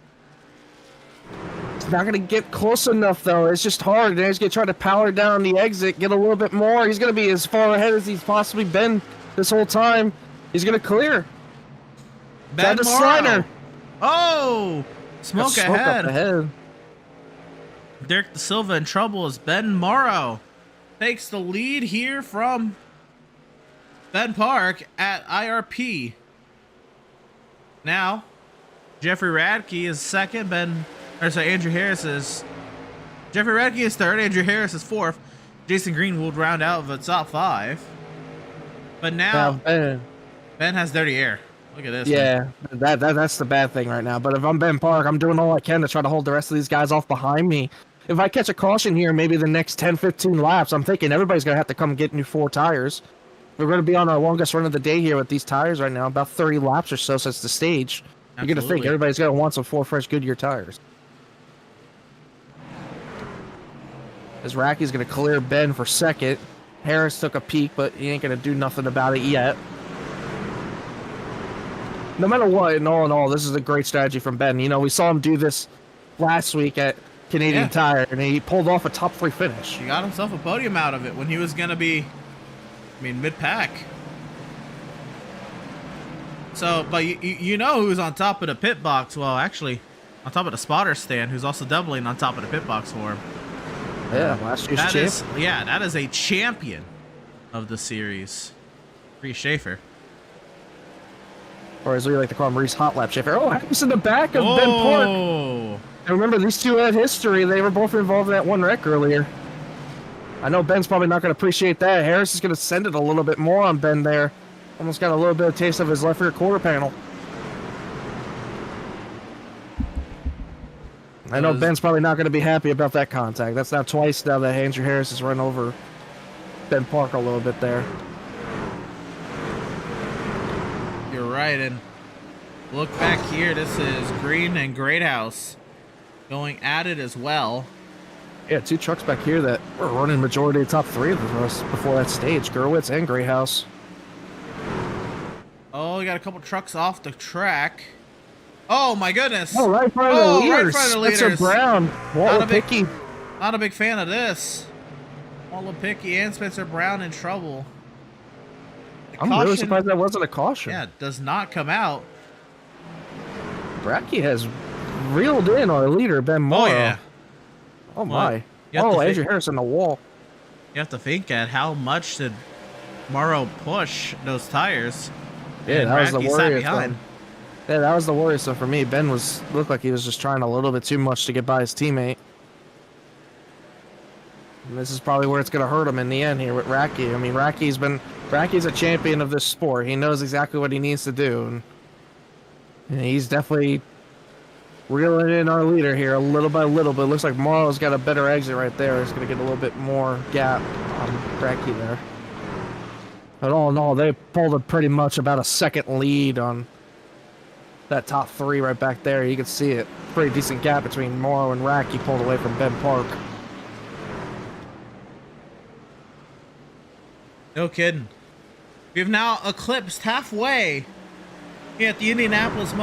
It's not going to get close enough, though. It's just hard. And he's going to try to power down the exit, get a little bit more. He's going to be as far ahead as he's possibly been this whole time. He's gonna clear. Ben the Morrow. Slider. Oh, smoke Smoke ahead. up ahead. Derek Da Silva in trouble as Ben Morrow takes the lead here from Ben Park at IRP. Now, Jeffrey Radke is second. Andrew Harris is. Jeffrey Radke is third. Andrew Harris is fourth. Jason Green will round out the top 5. But now, Ben has dirty air. Look at this. Yeah, that's the bad thing right now. But if I'm Ben Park, I'm doing all I can to try to hold the rest of these guys off behind me. If I catch a caution here, maybe the next 10, 15 laps, I'm thinking everybody's going to have to come get new 4 tires. We're going to be on our longest run of the day here with these tires right now, about 30 laps or so since the stage. You're going to think everybody's going to want some 4 fresh Goodyear tires. As Racky's going to clear Ben for second. Harris took a peek, but he ain't going to do nothing about it yet. No matter what, in all, this is a great strategy from Ben. You know, we saw him do this last week at Canadian Tire, and he pulled off a top 3 finish. He got himself a podium out of it when he was going to be, mid-pack. So, but you know who's on top of the pit box? Well, actually, on top of the spotter stand, who's also doubling on top of the pit box for him. Yeah, last year's champ. That is a champion of the series. Reese Schaefer. Or as we like to call him, Reese Hot Lap Schaefer. Oh, Harris in the back of Ben Park. And remember, these two had history. They were both involved in that one wreck earlier. I know Ben's probably not going to appreciate that. Harris is going to send it a little bit more on Ben there. Almost got a little bit of taste of his left rear quarter panel. I know Ben's probably not going to be happy about that contact. That's now twice now that Andrew Harris has run over Ben Park a little bit there. You're right, and look back here. This is Green and Greathouse going at it as well. Yeah, 2 trucks back here that were running majority of the top 3 of us before that stage. Gerwitz and Greathouse. Oh, we got a couple trucks off the track. Oh my goodness! Oh, right in front of the leaders. Right in front of the leaders. Spencer Brown, Walter Pickey. Not a big fan of this. Walter Pickey and Spencer Brown in trouble. I'm really surprised that wasn't a caution. Yeah, it does not come out. Bracky has reeled in our leader, Ben Morrow. Oh yeah. Oh my. Oh, Andrew Harris on the wall. You have to think at how much did Morrow push those tires. Yeah, that was the worrisome. Yeah, that was the worrisome for me. Ben looked like he was just trying a little bit too much to get by his teammate. And this is probably where it's going to hurt him in the end here with Racky. I mean, Racky's a champion of this sport. He knows exactly what he needs to do. And he's definitely reeling in our leader here a little by little, but it looks like Morrow's got a better exit right there. He's going to get a little bit more gap on Racky there. But all in all, they pulled pretty much about a second lead on that top 3 right back there. You can see it. Pretty decent gap between Morrow and Racky pulled away from Ben Park. No kidding. We've now eclipsed halfway here at the Indianapolis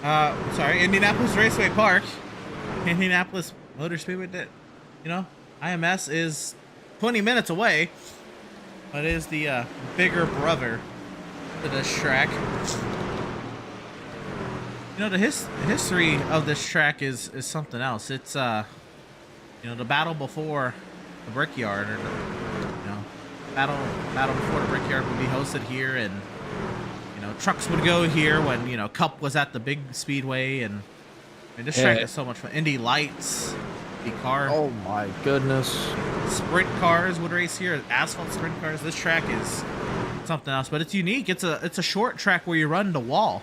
Indianapolis Raceway Park. Indianapolis Motor Speedway. IMS is 20 minutes away, but it is the bigger brother to this track. The history of this track is something else. It's the battle before the Brickyard, or battle before the Brickyard would be hosted here, and trucks would go here when Cup was at the big speedway, and this track is so much fun. Indy Lights, the car. Oh my goodness! Sprint cars would race here. Asphalt sprint cars. This track is something else, but it's unique. It's a short track where you run the wall.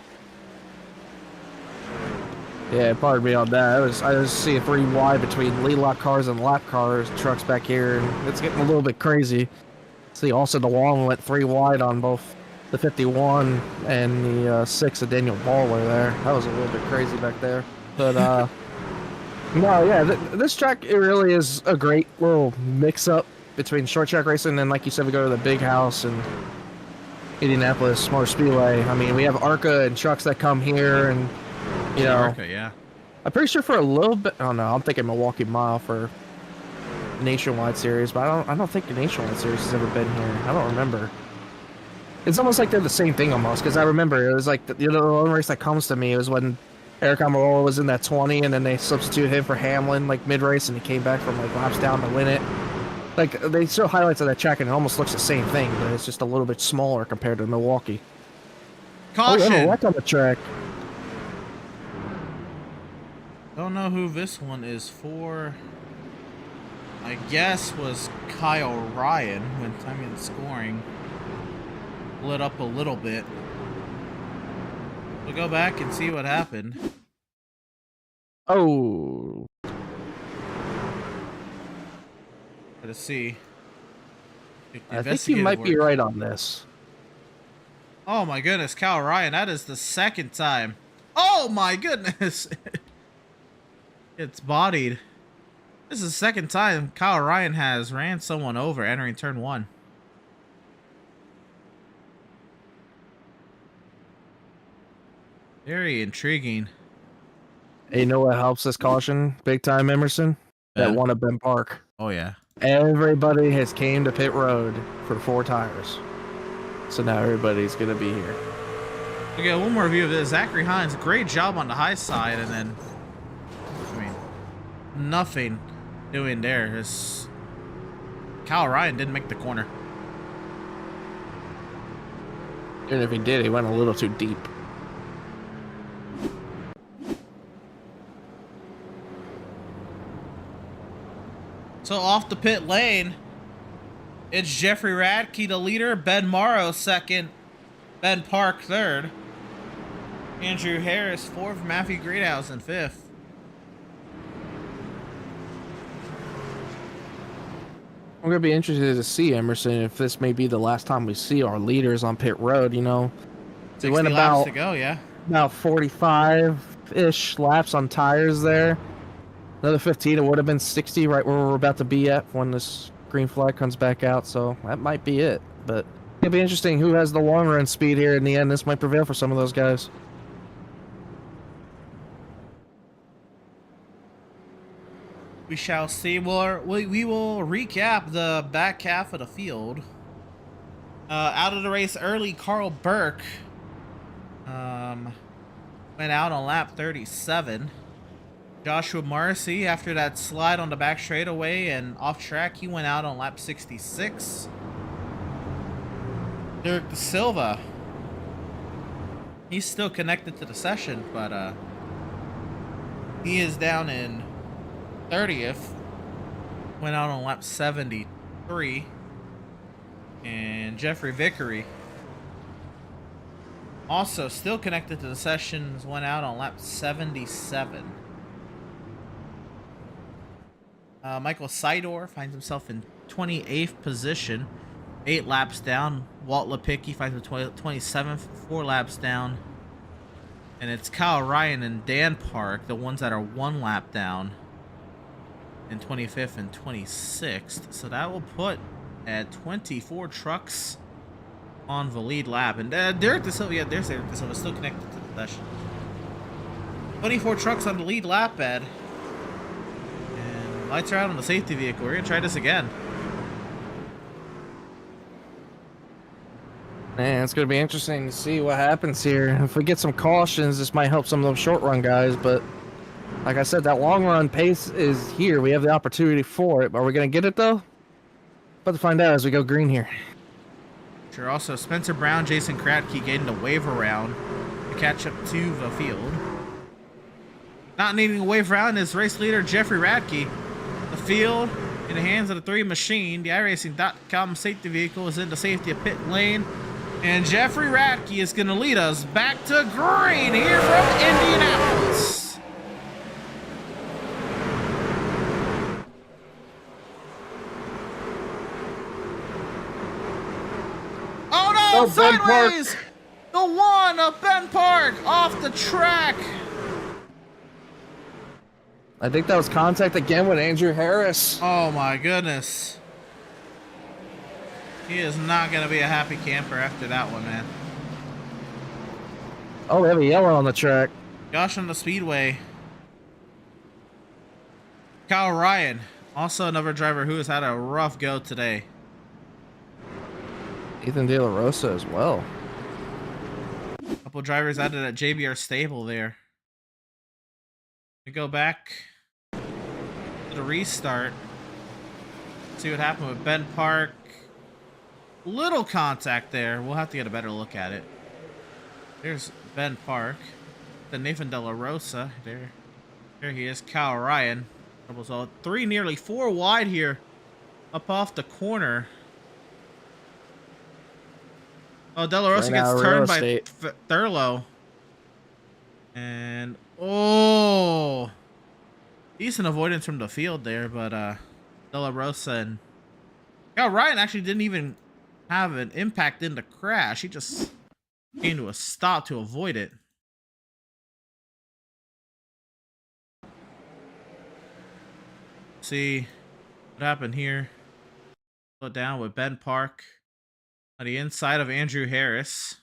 Yeah, pardon me on that. I just see a 3 wide between lead lap cars and lap cars, trucks back here, and it's getting a little bit crazy. See, also the wall went 3 wide on both the 51 and the 6 of Daniel Baller there. That was a little bit crazy back there. But, no, yeah, this track, it really is a great little mix-up between short track racing and, like you said, we go to the Big House and Indianapolis Motor Speedway. I mean, we have ARCA and trucks that come here, and ARCA, yeah. I'm pretty sure for a little bit. Oh no, I'm thinking Milwaukee Mile for Nationwide Series, but I don't think the Nationwide Series has ever been here. I don't remember. It's almost like they're the same thing almost, because I remember it was like the only race that comes to me was when Eric Almirola was in that 20, and then they substituted him for Hamlin like mid-race, and he came back from like laps down to win it. Like, they show highlights of that track, and it almost looks the same thing, but it's just a little bit smaller compared to Milwaukee. Caution! Oh, wreck on the track. Don't know who this one is for. I guess was Kyle Ryan when timing and scoring lit up a little bit. We'll go back and see what happened. Oh. Let's see. I think you might be right on this. Oh my goodness, Kyle Ryan, that is the second time. Oh my goodness. It's bodied. This is the second time Kyle Ryan has ran someone over entering turn 1. Very intriguing. Hey, you know what helps this caution big time, Emerson? That one at Ben Park. Oh yeah. Everybody has came to pit road for 4 tires. So now everybody's going to be here. Okay, one more view of this. Zachary Hines, great job on the high side, and then, I mean, nothing doing there. Kyle Ryan didn't make the corner. And if he did, he went a little too deep. So off the pit lane, it's Jeffrey Radke, the leader, Ben Morrow second, Ben Park third, Andrew Harris fourth, Matthew Greathausen fifth. I'm going to be interested to see, Emerson, if this may be the last time we see our leaders on pit road, you know. They went laps to go, yeah. About 45-ish laps on tires there. Another 15, it would have been 60 right where we're about to be at when this green flag comes back out, so that might be it. But it'll be interesting who has the long run speed here in the end. This might prevail for some of those guys. We shall see. We will recap the back half of the field. Out of the race early, Carl Burke went out on lap 37. Joshua Marcy, after that slide on the back straightaway and off track, he went out on lap 66. Derek De Silva, he's still connected to the session, but he is down in 30th. Went out on lap 73. And Jeffrey Vickery, also still connected to the sessions, went out on lap 77. Michael Seidor finds himself in 28th position, 8 laps down. Walt Lepicki finds him 27th, 4 laps down. And it's Kyle Ryan and Dan Park, the ones that are 1 lap down, in 25th and 26th. So that will put at 24 trucks on the lead lap. And Derek De Silva, yeah, there's Derek De Silva, still connected to the session. 24 trucks on the lead lap, Ed. And lights are out on the safety vehicle. We're going to try this again. Man, it's going to be interesting to see what happens here. If we get some cautions, this might help some of those short run guys, but like I said, that long run pace is here. We have the opportunity for it. Are we going to get it, though? About to find out as we go green here. Sure. Also, Spencer Brown, Jason Kratke getting the wave around to catch up to the field. Not needing a wave around is race leader Jeffrey Radke. The field in the hands of the 3 machine. The iRacing.com safety vehicle is in the safety of pit lane. And Jeffrey Radke is going to lead us back to green here from Indianapolis. Oh no, sideways! The one of Ben Park off the track. I think that was contact again with Andrew Harris. Oh my goodness. He is not going to be a happy camper after that one, man. Oh, we have a yellow on the track. Gosh, on the speedway. Kyle Ryan, also another driver who has had a rough go today. Ethan De La Rosa as well. Couple drivers added at JBR stable there. We go back to the restart. See what happened with Ben Park. Little contact there. We'll have to get a better look at it. There's Ben Park. Then Nathan De La Rosa. There he is. Kyle Ryan. So 3, nearly 4 wide here. Up off the corner. Oh, De La Rosa gets turned by Thurlow. And oh, decent avoidance from the field there, but De La Rosa and Ryan actually didn't even have an impact in the crash. He just came to a stop to avoid it. See what happened here. Slow down with Ben Park on the inside of Andrew Harris.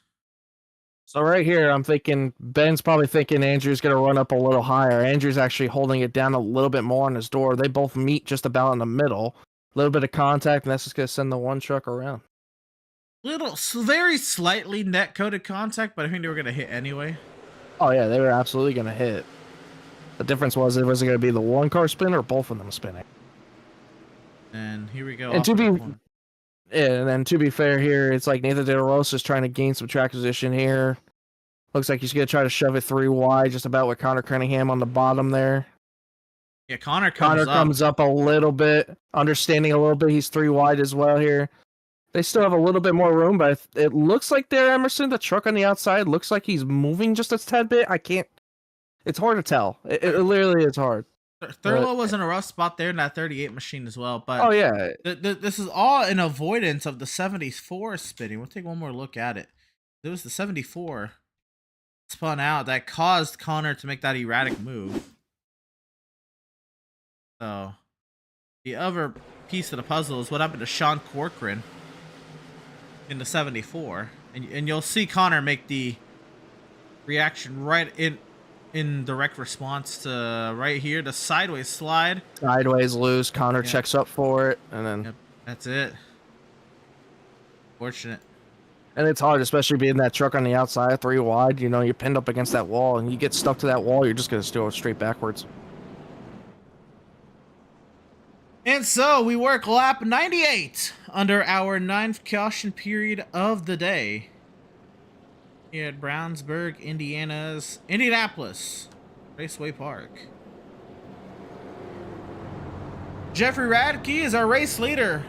So right here, I'm thinking Ben's probably thinking Andrew's going to run up a little higher. Andrew's actually holding it down a little bit more on his door. They both meet just about in the middle. A little bit of contact, and that's just going to send the one truck around. Very slightly net-coded contact, but I think they were going to hit anyway. Oh, yeah, they were absolutely going to hit. The difference was it wasn't going to be the one car spin or both of them spinning. And here we go. And to be fair here, it's like Nathan De La Rosa is trying to gain some track position here. Looks like he's going to try to shove it 3 wide, just about with Connor Cunningham on the bottom there. Yeah, Connor comes up a little bit, understanding a little bit. He's 3 wide as well here. They still have a little bit more room, but it looks like there, Emerson, the truck on the outside looks like he's moving just a tad bit. It's hard to tell. It literally is hard. Thurlow was in a rough spot there in that 38 machine as well, but oh yeah, this is all an avoidance of the 74 spinning. We'll take one more look at it. It was the 74 spun out that caused Connor to make that erratic move. So the other piece of the puzzle is what happened to Sean Corcoran in the 74, and you'll see Connor make the reaction right in direct response to right here, the sideways slide. Sideways loose. Connor checks up for it, and then yep, that's it. Fortunate. And it's hard, especially being that truck on the outside, 3 wide. You know, you're pinned up against that wall, and you get stuck to that wall, you're just going to go straight backwards. And so we work lap 98 under our 9th caution period of the day. Here at Brownsburg, Indianapolis Raceway Park. Jeffrey Radke is our race leader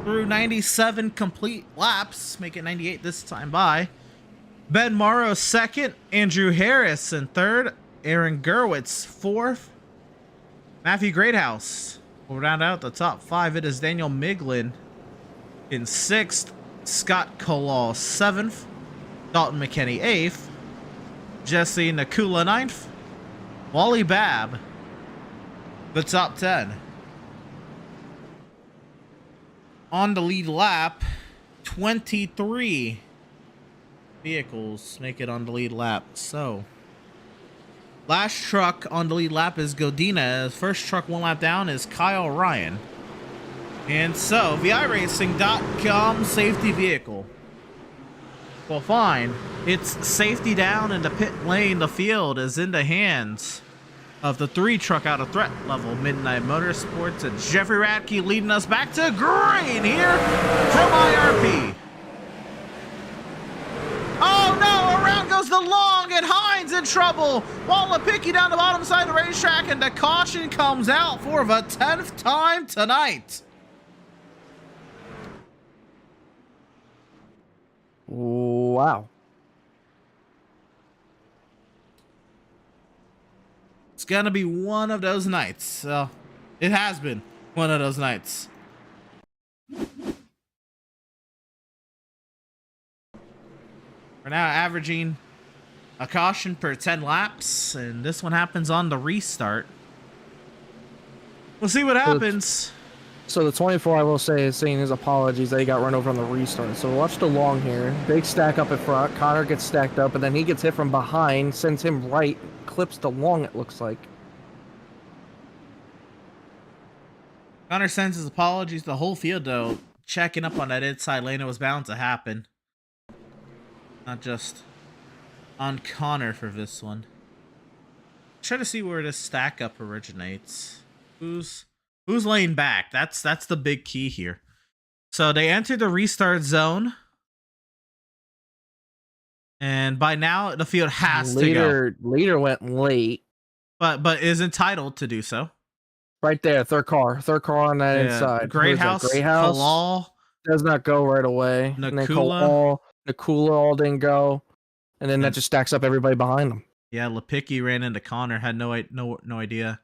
through 97 complete laps, make it 98 this time by. Ben Morrow 2nd, Andrew Harris in 3rd, Aaron Gerwitz 4th, Matthew Greathouse will round out the top 5. It is Daniel Miglin in 6th, Scott Colall 7th, Dalton McKinney 8th, Jesse Nakula 9th, Wally Babb the top 10. On the lead lap, 23 vehicles make it on the lead lap. So last truck on the lead lap is Godina. First truck 1 lap down is Kyle Ryan. And so the iRacing.com safety vehicle. Well, fine. It's safety down in the pit lane. The field is in the hands of the 3 truck out of threat level Midnight Motorsports, and Jeffrey Radke leading us back to green here from IRP. Oh no, around goes the long, and Hines in trouble. Wallapicki down the bottom side of the racetrack, and the caution comes out for the 10th time tonight. Wow. It's gonna be one of those nights. So it has been one of those nights. We're now averaging a caution per 10 laps, and this one happens on the restart. We'll see what happens. So the 24, I will say, is saying his apologies that he got run over on the restart. So watch the long here. Big stack up in front. Connor gets stacked up, and then he gets hit from behind, sends him right, clips the long, it looks like. Connor sends his apologies. The whole field, though, checking up on that inside lane. It was bound to happen. Not just on Connor for this one. Try to see where this stack up originates. Who's laying back? That's the big key here. So they entered the restart zone. And by now the field has to go. Leader went late. But is entitled to do so. Right there, third car on that inside. Great House, Halal does not go right away. Nakula all didn't go. And then that just stacks up everybody behind them. Yeah, Lipicki ran into Connor, had no idea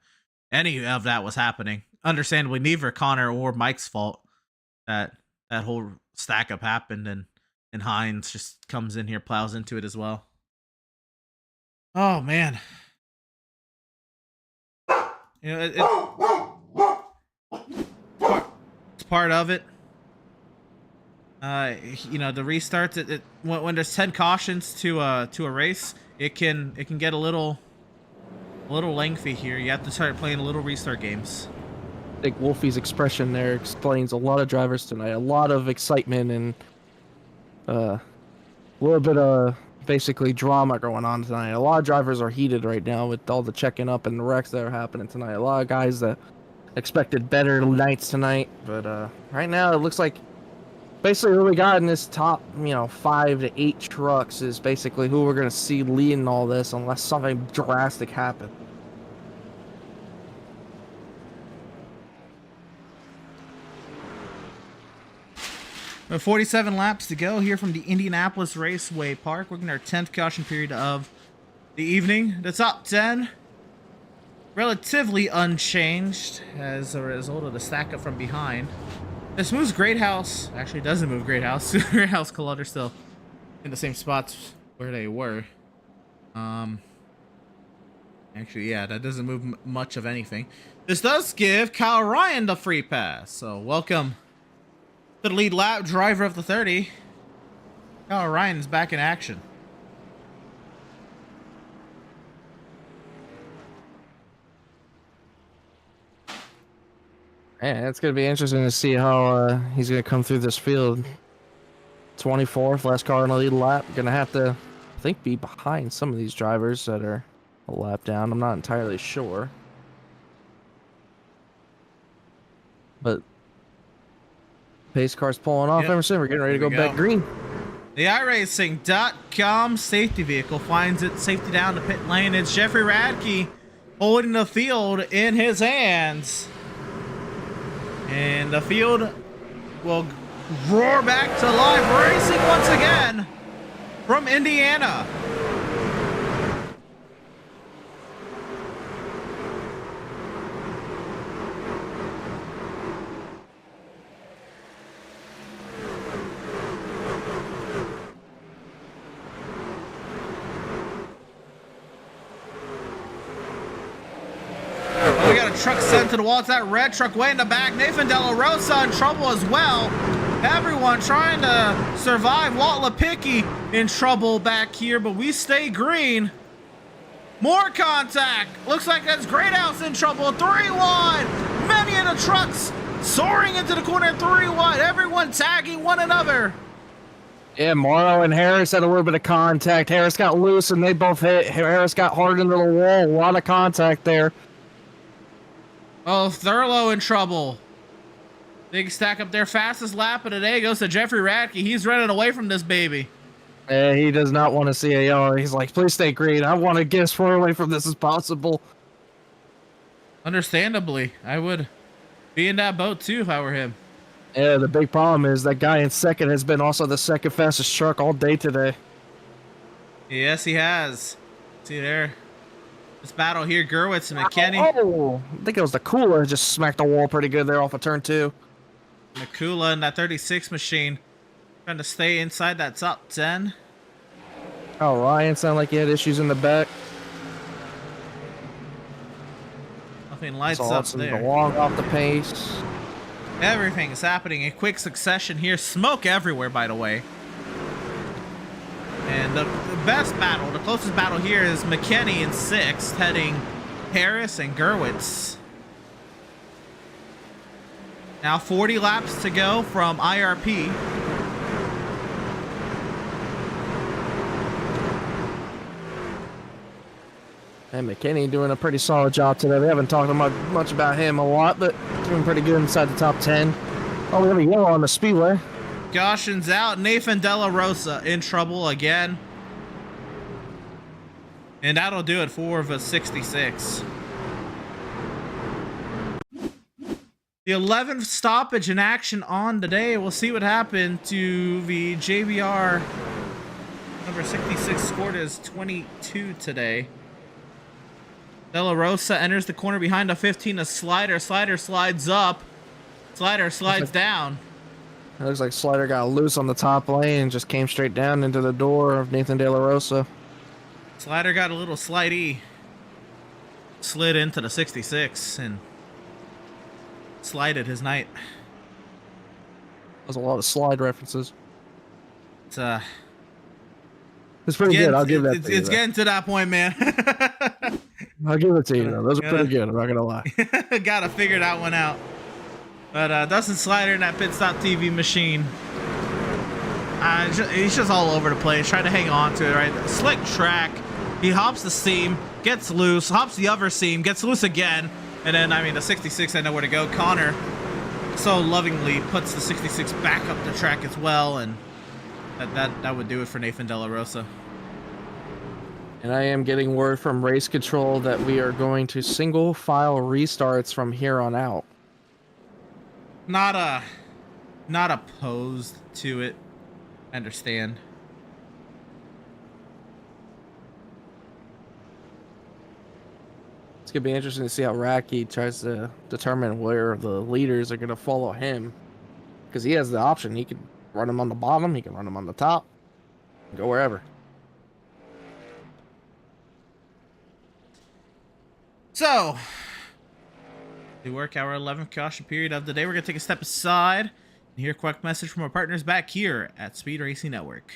any of that was happening. Understandably, neither Connor or Mike's fault that whole stack up happened, and Hines just comes in here, plows into it as well. Oh man. You know, it's part of it. You know, the restarts. When there's 10 cautions to a race, it can get a little lengthy here. You have to start playing little restart games. I think Wolfie's expression there explains a lot of drivers tonight. A lot of excitement and a little bit of basically drama going on tonight. A lot of drivers are heated right now with all the checking up and the wrecks that are happening tonight. A lot of guys that expected better nights tonight, but right now it looks like basically who we got in this top, 5 to 8 trucks is basically who we're gonna see leading all this unless something drastic happens. We have 47 laps to go here from the Indianapolis Raceway Park. We're in our 10th caution period of the evening. The top 10, relatively unchanged as a result of the stack up from behind. This moves Great House. Actually, it doesn't move Great House. Great House, Collider still in the same spots where they were. Actually, yeah, that doesn't move much of anything. This does give Kyle Ryan the free pass. So welcome to the lead lap driver of the 30. Kyle Ryan is back in action. Man, it's going to be interesting to see how he's going to come through this field. 24th, last car in the lead lap. Going to have to, I think, be behind some of these drivers that are a lap down. I'm not entirely sure. But pace car's pulling off, Emerson. We're getting ready to go back green. The iRacing.com safety vehicle finds its safety down the pit lane. It's Jeffrey Radke holding the field in his hands. And the field will roar back to live racing once again from Indiana. We got a truck sent to the wall. It's that red truck way in the back. Nathan De La Rosa in trouble as well. Everyone trying to survive. Walt Lipicki in trouble back here, but we stay green. More contact. Looks like that's Great House in trouble. 3-1. Many of the trucks soaring into the corner. 3-1. Everyone tagging one another. Yeah, Morrow and Harris had a little bit of contact. Harris got loose and they both hit. Harris got hard into the wall. A lot of contact there. Oh, Thurlow in trouble. Big stack up there. Fastest lap of the day goes to Jeffrey Radke. He's running away from this baby. Yeah, he does not want to see a yellow. He's like, please stay green. I want to get as far away from this as possible. Understandably, I would be in that boat too if I were him. Yeah, the big problem is that guy in second has been also the second fastest truck all day today. Yes, he has. See there. This battle here, Gerwitz and McKinney. Oh, I think it was the cooler just smacked the wall pretty good there off of turn 2. Nakula and that 36 machine trying to stay inside that top 10. Oh, Ryan sounded like he had issues in the back. Nothing lights up there. Long off the pace. Everything is happening in quick succession here. Smoke everywhere, by the way. And the best battle, the closest battle here is McKinney in 6th, heading Harris and Gerwitz. Now 40 laps to go from IRP. And McKinney doing a pretty solid job today. We haven't talked much about him a lot, but doing pretty good inside the top 10. Oh, we have a yellow on the speedway. Caution's out. Nathan De La Rosa in trouble again. And that'll do it for the 66. The 11th stoppage in action on today. We'll see what happened to the JBR. Number 66 scored as 22 today. De La Rosa enters the corner behind a 15. A slider. Slider slides up. Slider slides down. It looks like Slider got loose on the top lane and just came straight down into the door of Nathan De La Rosa. Slider got a little slidey. Slid into the 66 and slided his night. There's a lot of slide references. It's pretty good. I'll give that to you. It's getting to that point, man. I'll give it to you, though. Those are pretty good. I'm not going to lie. Gotta figure that one out. But Dustin Slider in that Pit Stop TV machine. He's just all over the place, trying to hang on to it, right? Slick track. He hops the seam, gets loose, hops the other seam, gets loose again. And then, I mean, the 66 had nowhere to go. Connor so lovingly puts the 66 back up the track as well. And that would do it for Nathan De La Rosa. And I am getting word from race control that we are going to single file restarts from here on out. Not opposed to it. I understand. It's going to be interesting to see how Racky tries to determine where the leaders are going to follow him. Because he has the option. He can run them on the bottom. He can run them on the top. Go wherever. So, to work our 11th caution period of the day, we're going to take a step aside and hear a quick message from our partners back here at Speed Racing Network.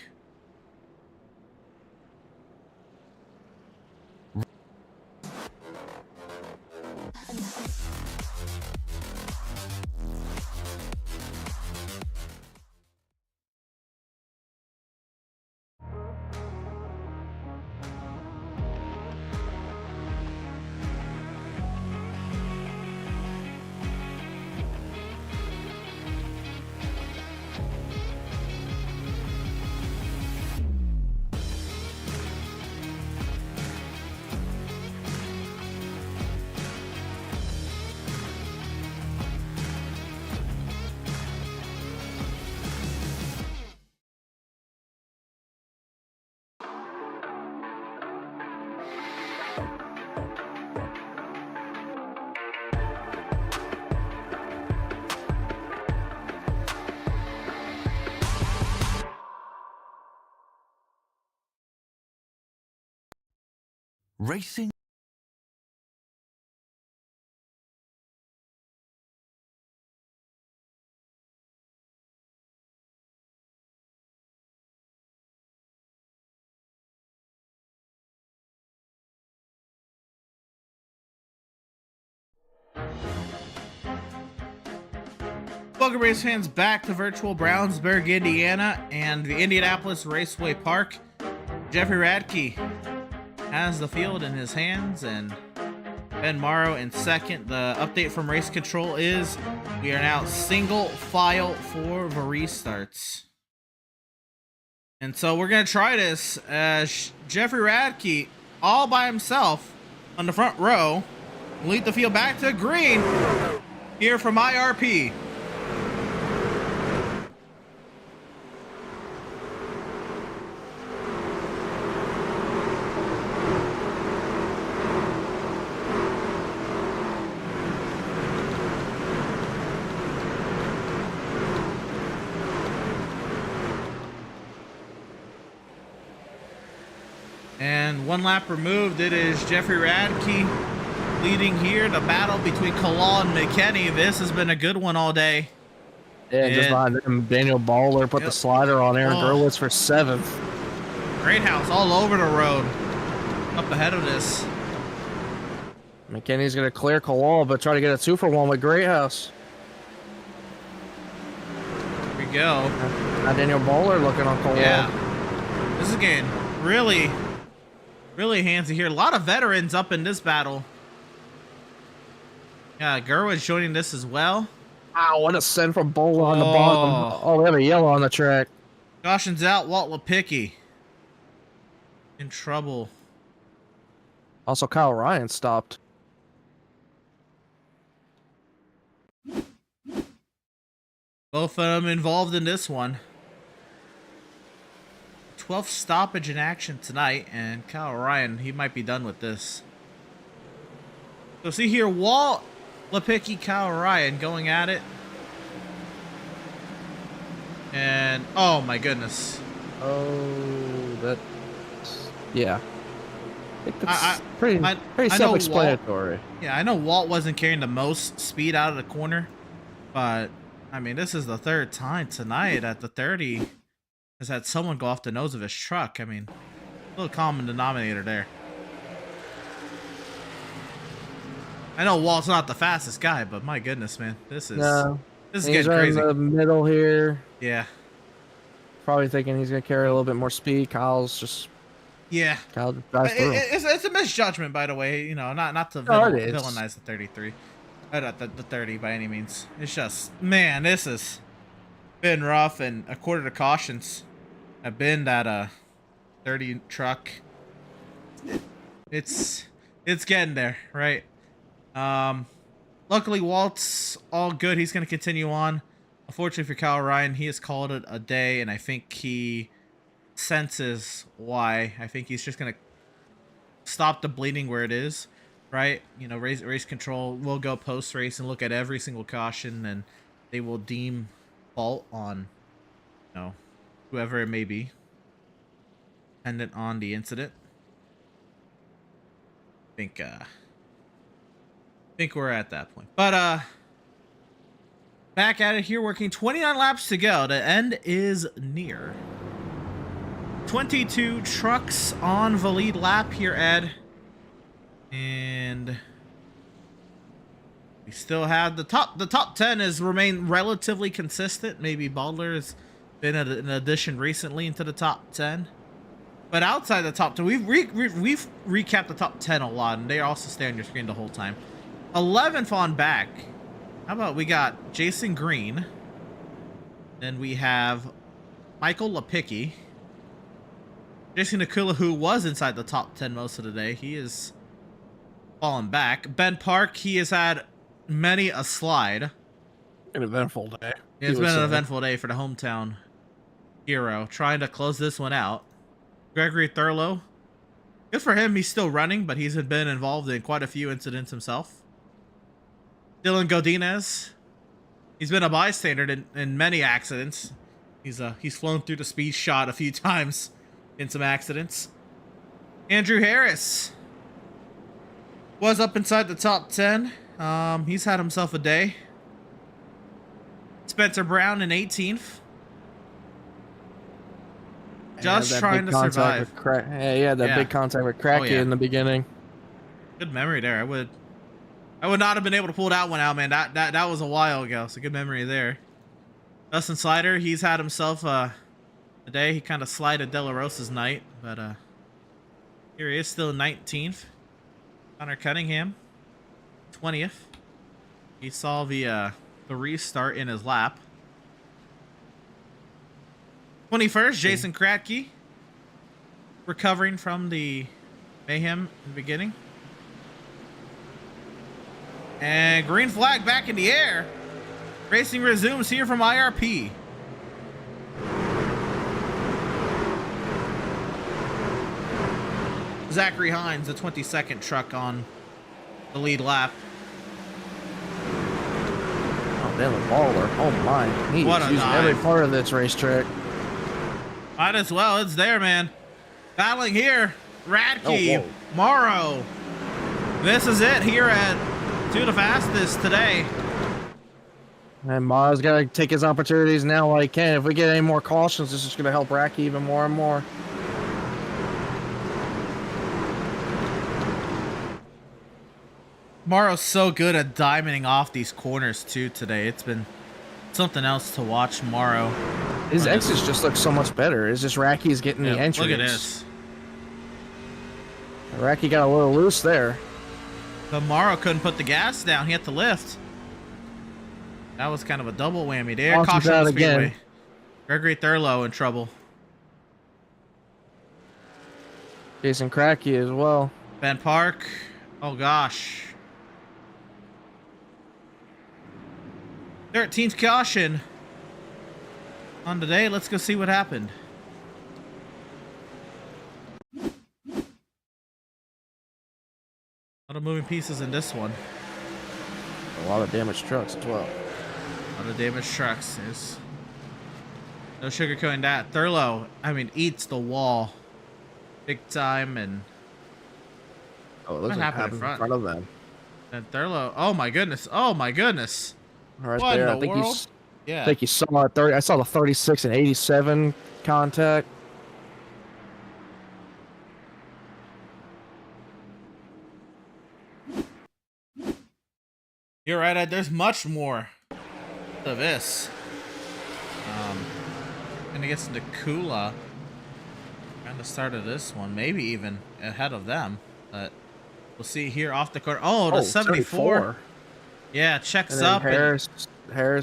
Racing. Welcome, race fans, back to virtual Brownsburg, Indiana, and the Indianapolis Raceway Park. Jeffrey Radke has the field in his hands, and Ben Morrow in second. The update from race control is we are now single file for the restarts. And so we're going to try this as Jeffrey Radke, all by himself on the front row, lead the field back to green here from IRP. And one lap removed, it is Jeffrey Radke leading here. The battle between Kalal and McKinney. This has been a good one all day. Yeah, just behind him, Daniel Baller put the slider on Aaron Gerwitz for 7th. Great house all over the road. Up ahead of this. McKinney's going to clear Kalal, but try to get a 2-for-1 with Great House. go. Daniel Bowler looking on cold. Yeah. This is getting really, really handsy here. A lot of veterans up in this battle. Yeah, Gerwin's joining this as well. Wow, what a send from Bowler on the bottom. Oh, we have a yellow on the track. Caution's out, Walt Lipicki. In trouble. Also, Kyle Ryan stopped. Both of them involved in this one. 12th stoppage in action tonight, and Kyle Ryan, he might be done with this. So see here, Walt Lipicki, Kyle Ryan going at it. And, oh my goodness. Oh, that... Yeah. I think that's pretty I self-explanatory. Yeah, I know Walt wasn't carrying the most speed out of the corner, but, I mean, this is the third time tonight at the 30 has had someone go off the nose of his truck. I mean, a little common denominator there. I know Walt's not the fastest guy, but my goodness, man, this is getting crazy. In the middle here. Yeah. Probably thinking he's gonna carry a little bit more speed. Kyle's just Kyle just drives through. It's a misjudgment, by the way. You know, not to villainize the 33, the 30 by any means. It's just, man, this has been rough, and a quarter to cautions have been that 30 truck. It's getting there, right? Luckily Walt's all good. He's going to continue on. Unfortunately for Kyle Ryan, he has called it a day, and I think he senses why. I think he's just going to stop the bleeding where it is, right? You know, race control will go post-race and look at every single caution, and they will deem fault on, you know, whoever it may be, dependent on the incident. I think we're at that point. But back at it here, working 29 laps to go. The end is near. 22 trucks on the lead lap here, Ed. And we still have the top 10 has remained relatively consistent. Maybe Baldler has been an addition recently into the top 10. But outside the top 10, we've recapped the top 10 a lot, and they also stay on your screen the whole time. 11th on back. How about we got Jason Green. Then we have Michael Lipicki. Jason Nakula, who was inside the top 10 most of the day. He is fallen back. Ben Park, he has had many a slide. An eventful day. It's been an eventful day for the hometown hero. Trying to close this one out. Gregory Thurlow. Good for him. He's still running, but he's been involved in quite a few incidents himself. Dylan Godinez. He's been a bystander in many accidents. He's flown through the speed shot a few times in some accidents. Andrew Harris was up inside the top 10. He's had himself a day. Spencer Brown in 18th. Just trying to survive. Big contact with Cracky in the beginning. Good memory there. I would not have been able to pull that one out, man. That was a while ago. So good memory there. Dustin Slider, he's had himself a day. He kind of slided De La Rosa's night, but here he is, still 19th. Connor Cunningham, 20th. He saw the restart in his lap. 21st, Jason Kratke, recovering from the mayhem in the beginning. And green flag back in the air. Racing resumes here from IRP. Zachary Hines, the 22nd truck on the lead lap. Oh, Dylan Baller. Oh my. He's using every part of this racetrack. Might as well. It's there, man. Battling here. Radke, Morrow. This is it here at Two the Fastest today. And Morrow's got to take his opportunities now while he can. If we get any more cautions, this is going to help Radke even more and more. Morrow's so good at diamonding off these corners too today. It's been something else to watch tomorrow. His exits just look so much better. It's just Racky's getting the entries. Look at this. Racky got a little loose there. But Morrow couldn't put the gas down. He had to lift. That was kind of a double whammy there. Caution on the speedway. Gregory Thurlow in trouble. Jason Cracky as well. Ben Park. Oh gosh. 13th caution on today. Let's go see what happened. A lot of moving pieces in this one. A lot of damaged trucks as well. A lot of damaged trucks. There's no sugarcoating that. Thurlow, I mean, eats the wall big time, and oh, it looks like it happened in front of them. And Thurlow, oh my goodness, oh my goodness. Right what there, in the world? I think you saw 30. I saw the 36 and 87 contact. You're right. There's much more to this. Gonna get some Kula at the start of this one, maybe even ahead of them, but we'll see here off the court. Oh, the 74. Yeah, checks up. Harris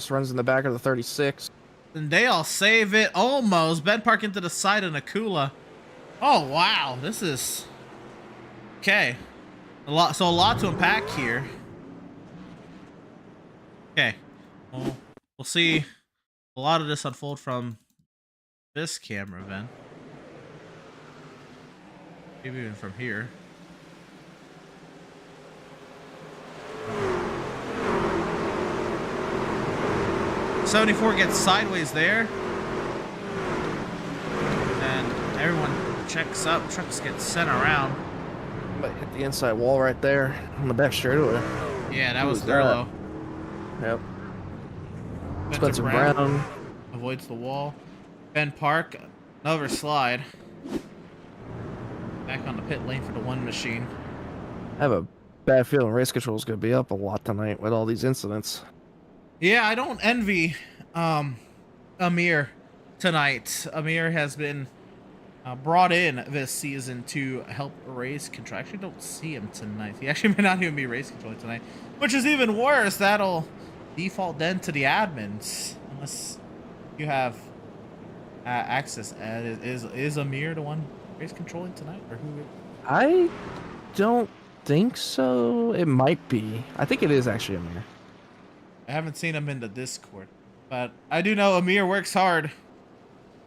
runs in the back of the 36. And they all save it almost. Ben Park into the side of Nakula. Oh wow, this is okay. A lot to unpack here. Okay, well, we'll see a lot of this unfold from this camera, then. Maybe even from here. '74 gets sideways there, and everyone checks up. Trucks get sent around. Might hit the inside wall right there on the back straightaway. Yeah, that was Thurlow. Yep. Spencer Brown avoids the wall. Ben Park, another slide. Back on the pit lane for the one machine. I have a bad feeling race control is going to be up a lot tonight with all these incidents. Yeah, I don't envy Amir tonight. Amir has been brought in this season to help race control. I actually don't see him tonight. He actually may not even be race controlling tonight, which is even worse. That'll default then to the admins, unless you have access. Is Amir the one race controlling tonight, or who? I don't think so. It might be. I think it is actually Amir. I haven't seen him in the Discord, but I do know Amir works hard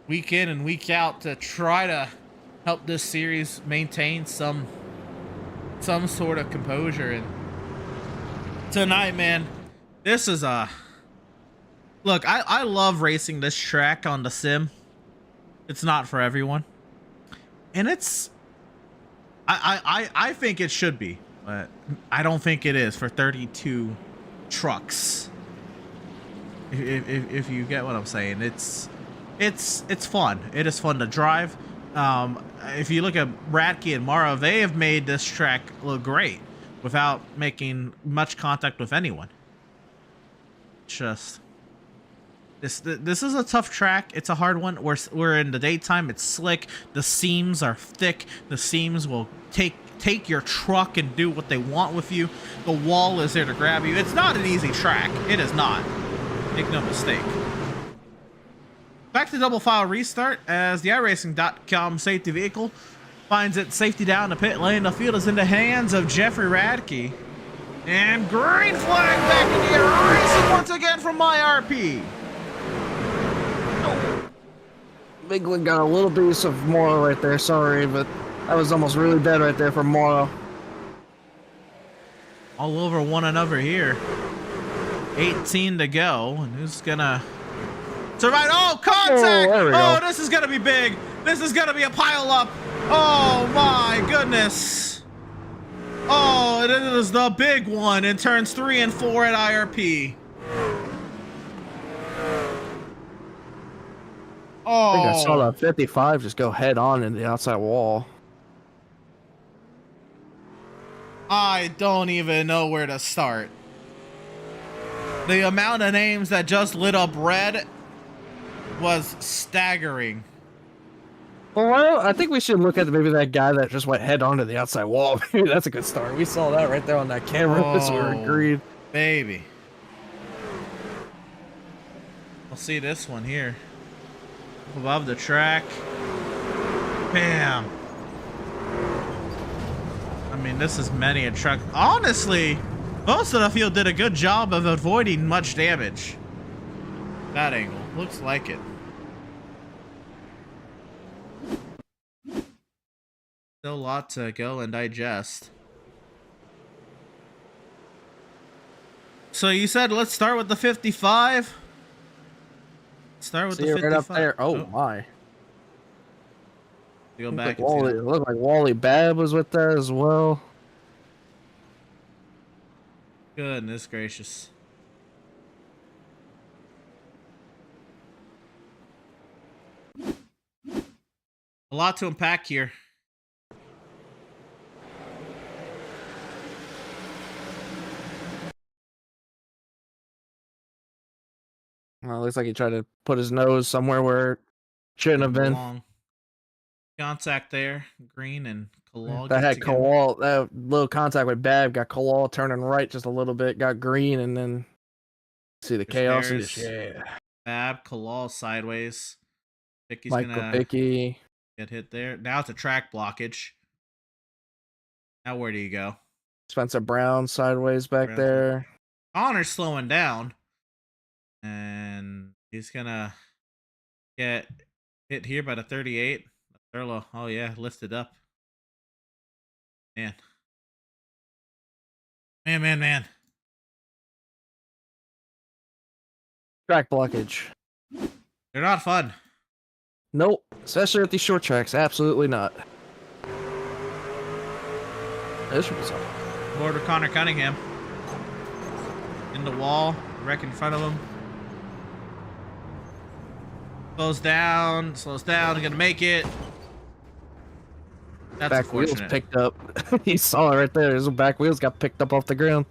week in and week out to try to help this series maintain some sort of composure. And tonight, man, this is look, I love racing this track on the sim. It's not for everyone, and it's I think it should be, but I don't think it is for 32 trucks. If you get what I'm saying, it's fun. It is fun to drive. If you look at Radke and Morrow, they have made this track look great without making much contact with anyone. Just this is a tough track. It's a hard one. We're in the daytime. It's slick. The seams are thick. The seams will take your truck and do what they want with you. The wall is there to grab you. It's not an easy track. It is not. Make no mistake. Back to double file restart as the iRacing.com safety vehicle finds its safety down the pit lane. The field is in the hands of Jeffrey Radke. And green flag back in the air. Racing once again from MyRP. Bigland got a little piece of Morrow right there. Sorry, but that was almost really dead right there for Morrow. All over one another here. 18 to go. And who's gonna survive? Oh, contact! Oh, this is gonna be big. This is gonna be a pile up. Oh my goodness. Oh, it is the big one in turns 3 and 4 at IRP. Oh, I think I saw that 55 just go head on into the outside wall. I don't even know where to start. The amount of names that just lit up red was staggering. Well, I think we should look at maybe that guy that just went head on to the outside wall. Maybe that's a good start. We saw that right there on that camera. So we were agreed. Baby. We'll see this one here. Above the track. Bam. I mean, this is many a truck. Honestly, most of the field did a good job of avoiding much damage. That angle. Looks like it. Still a lot to go and digest. So you said let's start with the 55? Start with the 55. Right up there. Oh my. You go back and see that. It looked like Wally Babb was with that as well. Goodness gracious. A lot to unpack here. Well, it looks like he tried to put his nose somewhere where it shouldn't have been. Long contact there, Green and Kalal. That had Kalal, that little contact with Babb got Kalal turning right just a little bit, got Green, and then see the chaos. Yeah. Babb, Kalal sideways. Vicky's Michael gonna Vicky get hit there. Now it's a track blockage. Now where do you go? Spencer Brown sideways back there. Connor's slowing down. And he's gonna get hit here by the 38. Thurlow, oh yeah, lifted up. Man. Man. Track blockage. They're not fun. Nope, especially at these short tracks. Absolutely not. This should be something. Border Connor Cunningham. In the wall, wreck in front of him. Slows down, gonna make it. That's back wheels picked up. You saw it right there. His back wheels got picked up off the ground.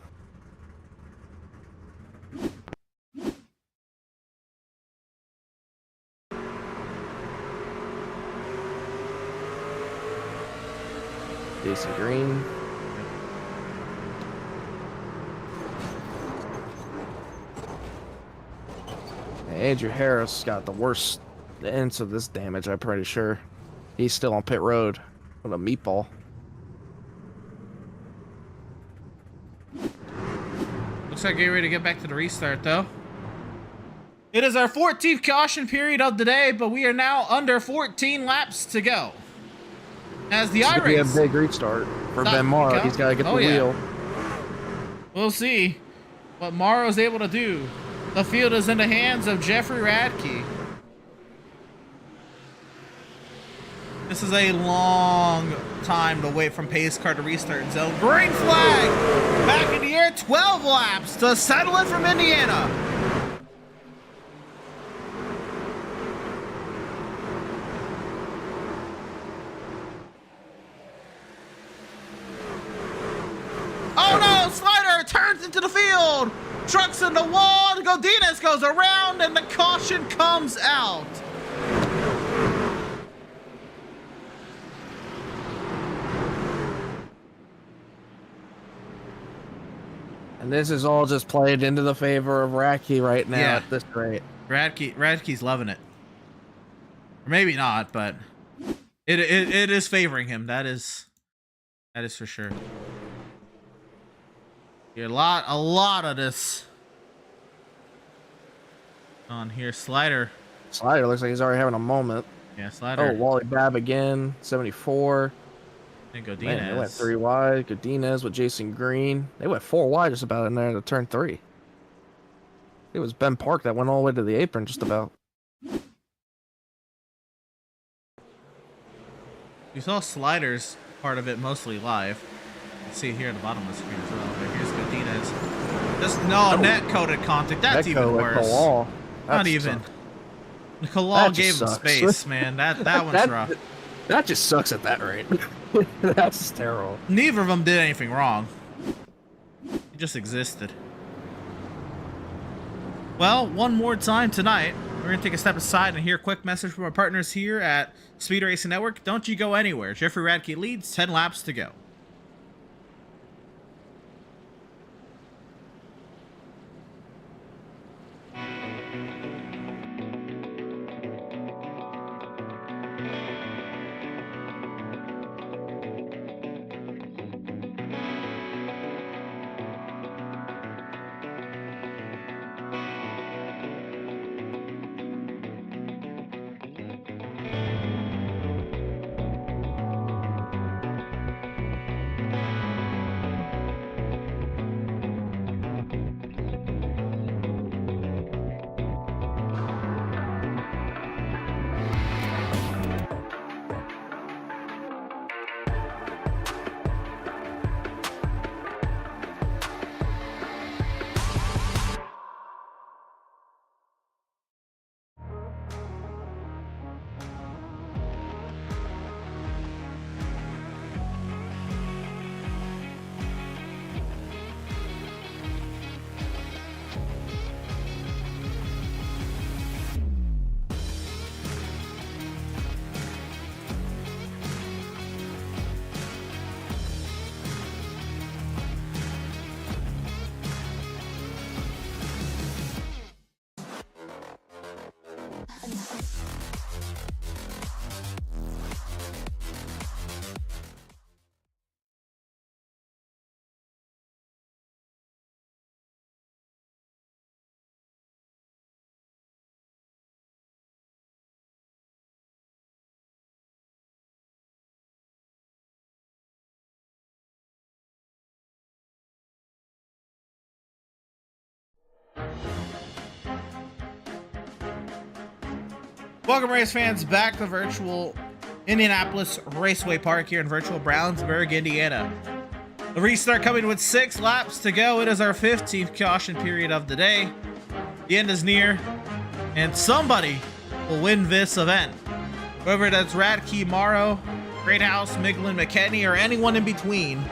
Jason Green. Andrew Harris got the worst ends of this damage, I'm pretty sure. He's still on pit road with a meatball. Looks like getting ready to get back to the restart, though. It is our 14th caution period of the day, but we are now under 14 laps to go. As the iRacing. Be a big restart for Ben Morrow. He's got to get the wheel. We'll see what Morrow's able to do. The field is in the hands of Jeffrey Radke. This is a long time to wait from pace car to restart zone. Green flag! Back in the air, 12 laps to settle it from Indiana. Oh no, Slider turns into the field. Trucks in the wall, Godinez goes around, and the caution comes out. And this is all just played into the favor of Radke right now at this rate. Radke's loving it. Or maybe not, but it is favoring him. That is for sure. A lot of this on here. Slider looks like he's already having a moment. Yeah, Slider. Oh, Wally Babb again, 74. And Godinez. Man, they went 3 wide. Godinez with Jason Green. They went 4 wide just about in there to turn 3. It was Ben Park that went all the way to the apron just about. You saw Slider's part of it mostly live. See here at the bottom of the screen as well. Here's Godinez. Just net-coated contact. That's even worse. Not even. Kalal gave him space, man. That one's rough. That just sucks at that rate. That's terrible. Neither of them did anything wrong. It just existed. Well, one more time tonight, we're going to take a step aside and hear a quick message from our partners here at Speed Racing Network. Don't you go anywhere. Jeffrey Radke leads, 10 laps to go. Welcome, race fans, back to virtual Indianapolis Raceway Park here in virtual Brownsburg, Indiana. The restart coming with 6 laps to go. It is our 15th caution period of the day. The end is near, and somebody will win this event. Whether that's Radke, Morrow, Greathouse, Miglin, McKenney, or anyone in between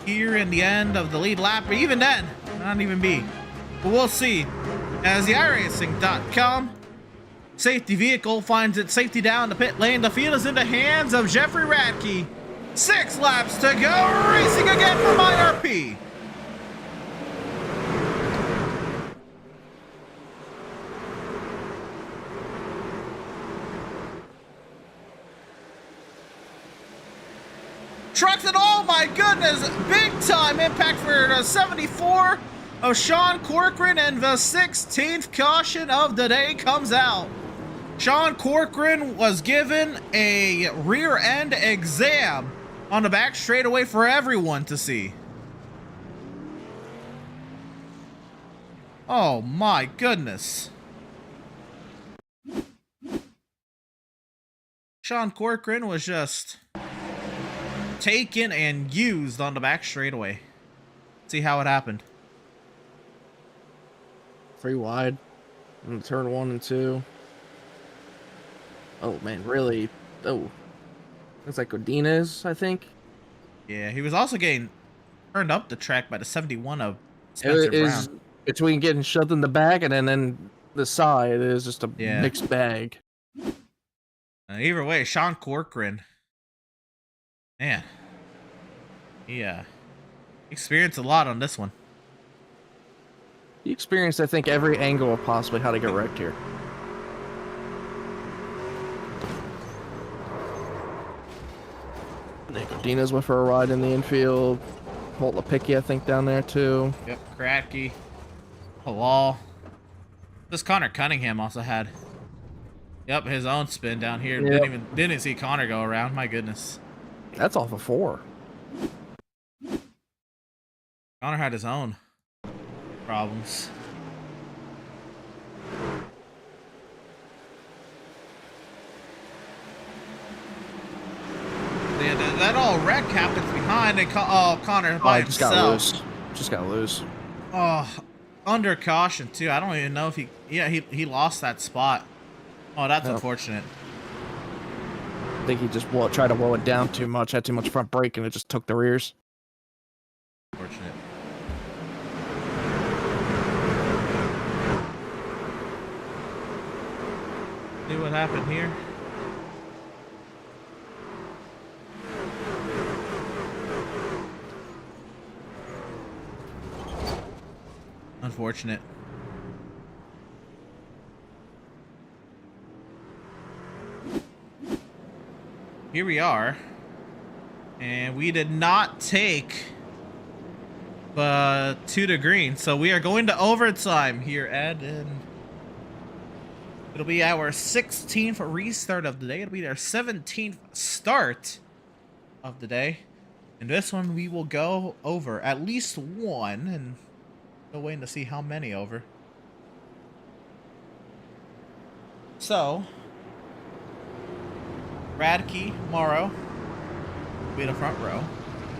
here in the end of the lead lap, or even then, not even be. But we'll see. As the iRacing.com safety vehicle finds its safety down the pit lane, the field is in the hands of Jeffrey Radke. 6 laps to go, racing again from IRP. Trucks and oh my goodness, big time impact for the 74 of Sean Corcoran, and the 16th caution of the day comes out. Sean Corcoran was given a rear end exam on the back straightaway for everyone to see. Oh my goodness. Sean Corcoran was just taken and used on the back straightaway. See how it happened. 3 wide in turn 1 and 2. Oh man, really? Oh, looks like Godinez, I think. Yeah, he was also getting turned up the track by the 71 of Spencer It is Brown. between getting shoved in the back and then the side. It is just a mixed bag. Either way, Sean Corcoran, man, he experienced a lot on this one. He experienced, I think, every angle of possibly how to get wrecked here. Nick Godinez went for a ride in the infield. Holt Lepicki, I think, down there too. Yep, Kratky, Halal. This Connor Cunningham also had, yep, his own spin down here. Yep. Didn't see Connor go around. My goodness. That's off of 4. Connor had his own problems. Yeah, that all wreck happens behind, and Connor by himself. Just got loose. Oh, under caution too. I don't even know if he lost that spot. Oh, that's unfortunate. I think he just tried to blow it down too much, had too much front brake, and it just took the rears. Unfortunate. See what happened here. Unfortunate. Here we are. And we did not take 2 to green. So we are going to overtime here, Ed. And it'll be our 16th restart of the day. It'll be our 17th start of the day. And this one we will go over at least one. And still waiting to see how many over. So, Radke, Morrow will be in the front row.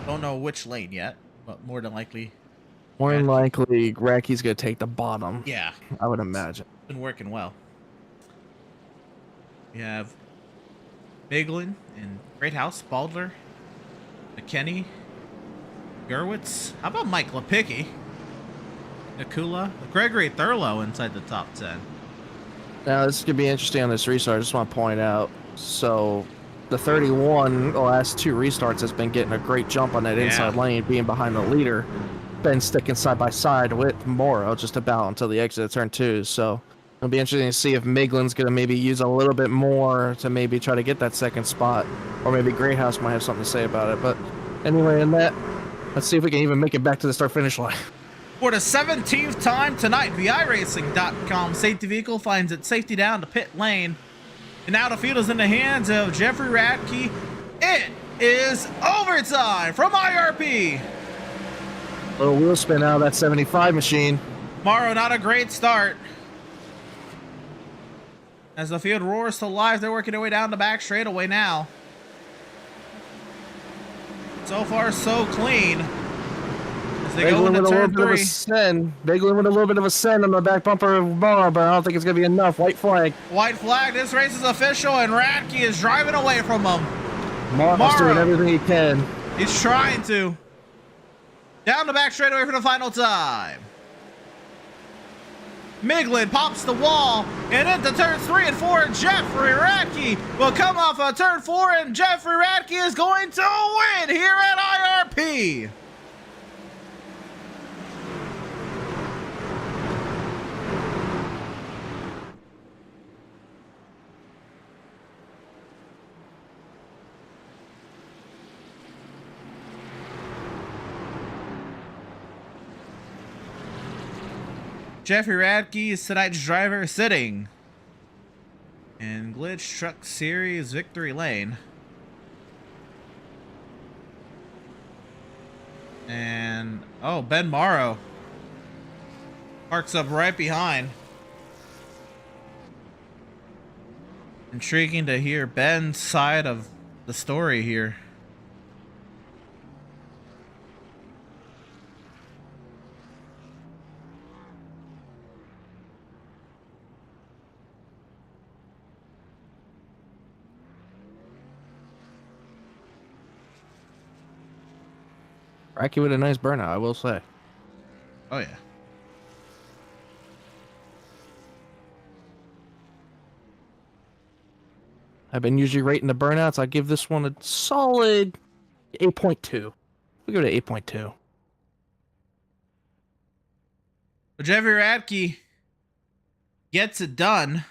Don't know which lane yet, but more than likely. More than likely, Radke's gonna take the bottom. Yeah, I would imagine. been working well. We have Biglin and Greathouse, Baldler, McKinney, Gerwitz. How about Mike Lepicki? Nakula, Gregory Thurlow inside the top 10. Now, this is going to be interesting on this restart. I just want to point out. So, the 31, the last 2 restarts, has been getting a great jump on that inside lane, being behind the leader. Been sticking side by side with Morrow just about until the exit of turn 2. So, it'll be interesting to see if Miglin's going to maybe use a little bit more to maybe try to get that second spot. Or maybe Greathouse might have something to say about it. But anyway, in that, let's see if we can even make it back to the start-finish line. For the 17th time tonight, the iRacing.com safety vehicle finds its safety down to pit lane. And now the field is in the hands of Jeffrey Radke. It is overtime from IRP. Little wheel spin out of that 75 machine. Morrow, not a great start. As the field roars to life, they're working their way down the back straightaway now. So far, so clean. They go into turn 3. Biglin with a little bit of a send on the back bumper of Morrow, but I don't think it's going to be enough. White flag. White flag. This race is official, and Radke is driving away from him. Morrow's doing everything he can. He's trying to. Down the back straightaway for the final time. Miglin pops the wall, and into turn 3 and 4, Jeffrey Radke will come off of turn 4, and Jeffrey Radke is going to win here at IRP. Jeffrey Radke is tonight's driver sitting in Glytch Truck Series Victory Lane. And, oh, Ben Morrow parks up right behind. Intriguing to hear Ben's side of the story here. Radke with a nice burnout, I will say. Oh, yeah. I've been usually rating the burnouts. I give this one a solid 8.2. We'll give it an 8.2. But Jeffrey Radke gets it done.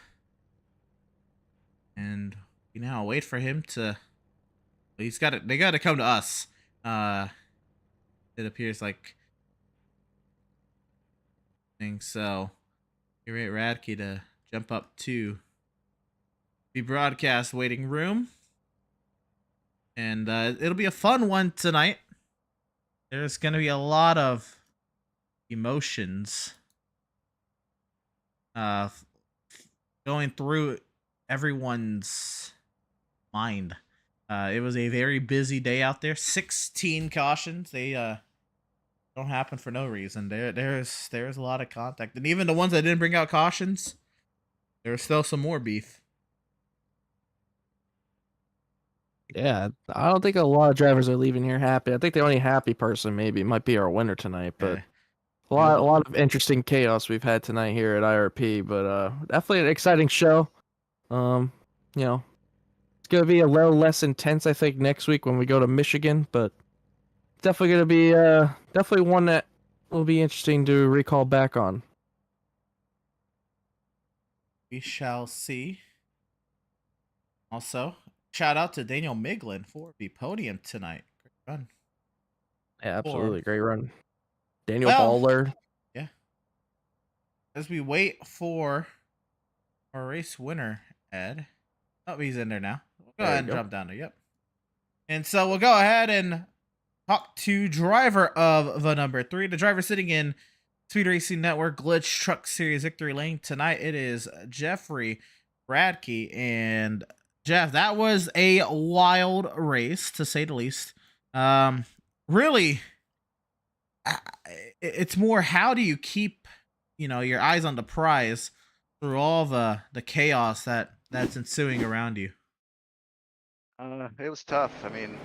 And we now wait for him to... He's got it. They got to come to us. It appears like... I think so. You rate Radke to jump up to the broadcast waiting room. And it'll be a fun one tonight. There's going to be a lot of emotions going through everyone's mind. It was a very busy day out there. 16 cautions. They don't happen for no reason. There's a lot of contact. And even the ones that didn't bring out cautions, there's still some more beef. Yeah, I don't think a lot of drivers are leaving here happy. I think the only happy person maybe might be our winner tonight, but a lot of interesting chaos we've had tonight here at IRP. But definitely an exciting show. You know, it's gonna be a little less intense, I think, next week when we go to Michigan, but definitely gonna be definitely one that will be interesting to recall back on. We shall see. Also, shout out to Daniel Miglin for the podium tonight. Great run. Yeah, Or, absolutely, great run. Daniel well, Baller. yeah. As we wait for our race winner, Ed. Oh, he's in there now. We'll go There ahead you and go. jump down there. Yep. And so we'll go ahead and talk to driver of the number 3, the driver sitting in Speed Racing Network Glytch Truck Series Victory Lane tonight. It is Jeffrey Radke. And Jeff, that was a wild race to say the least. Really, it's more how do you keep your eyes on the prize through all the chaos that's ensuing around you. It was tough. I mean,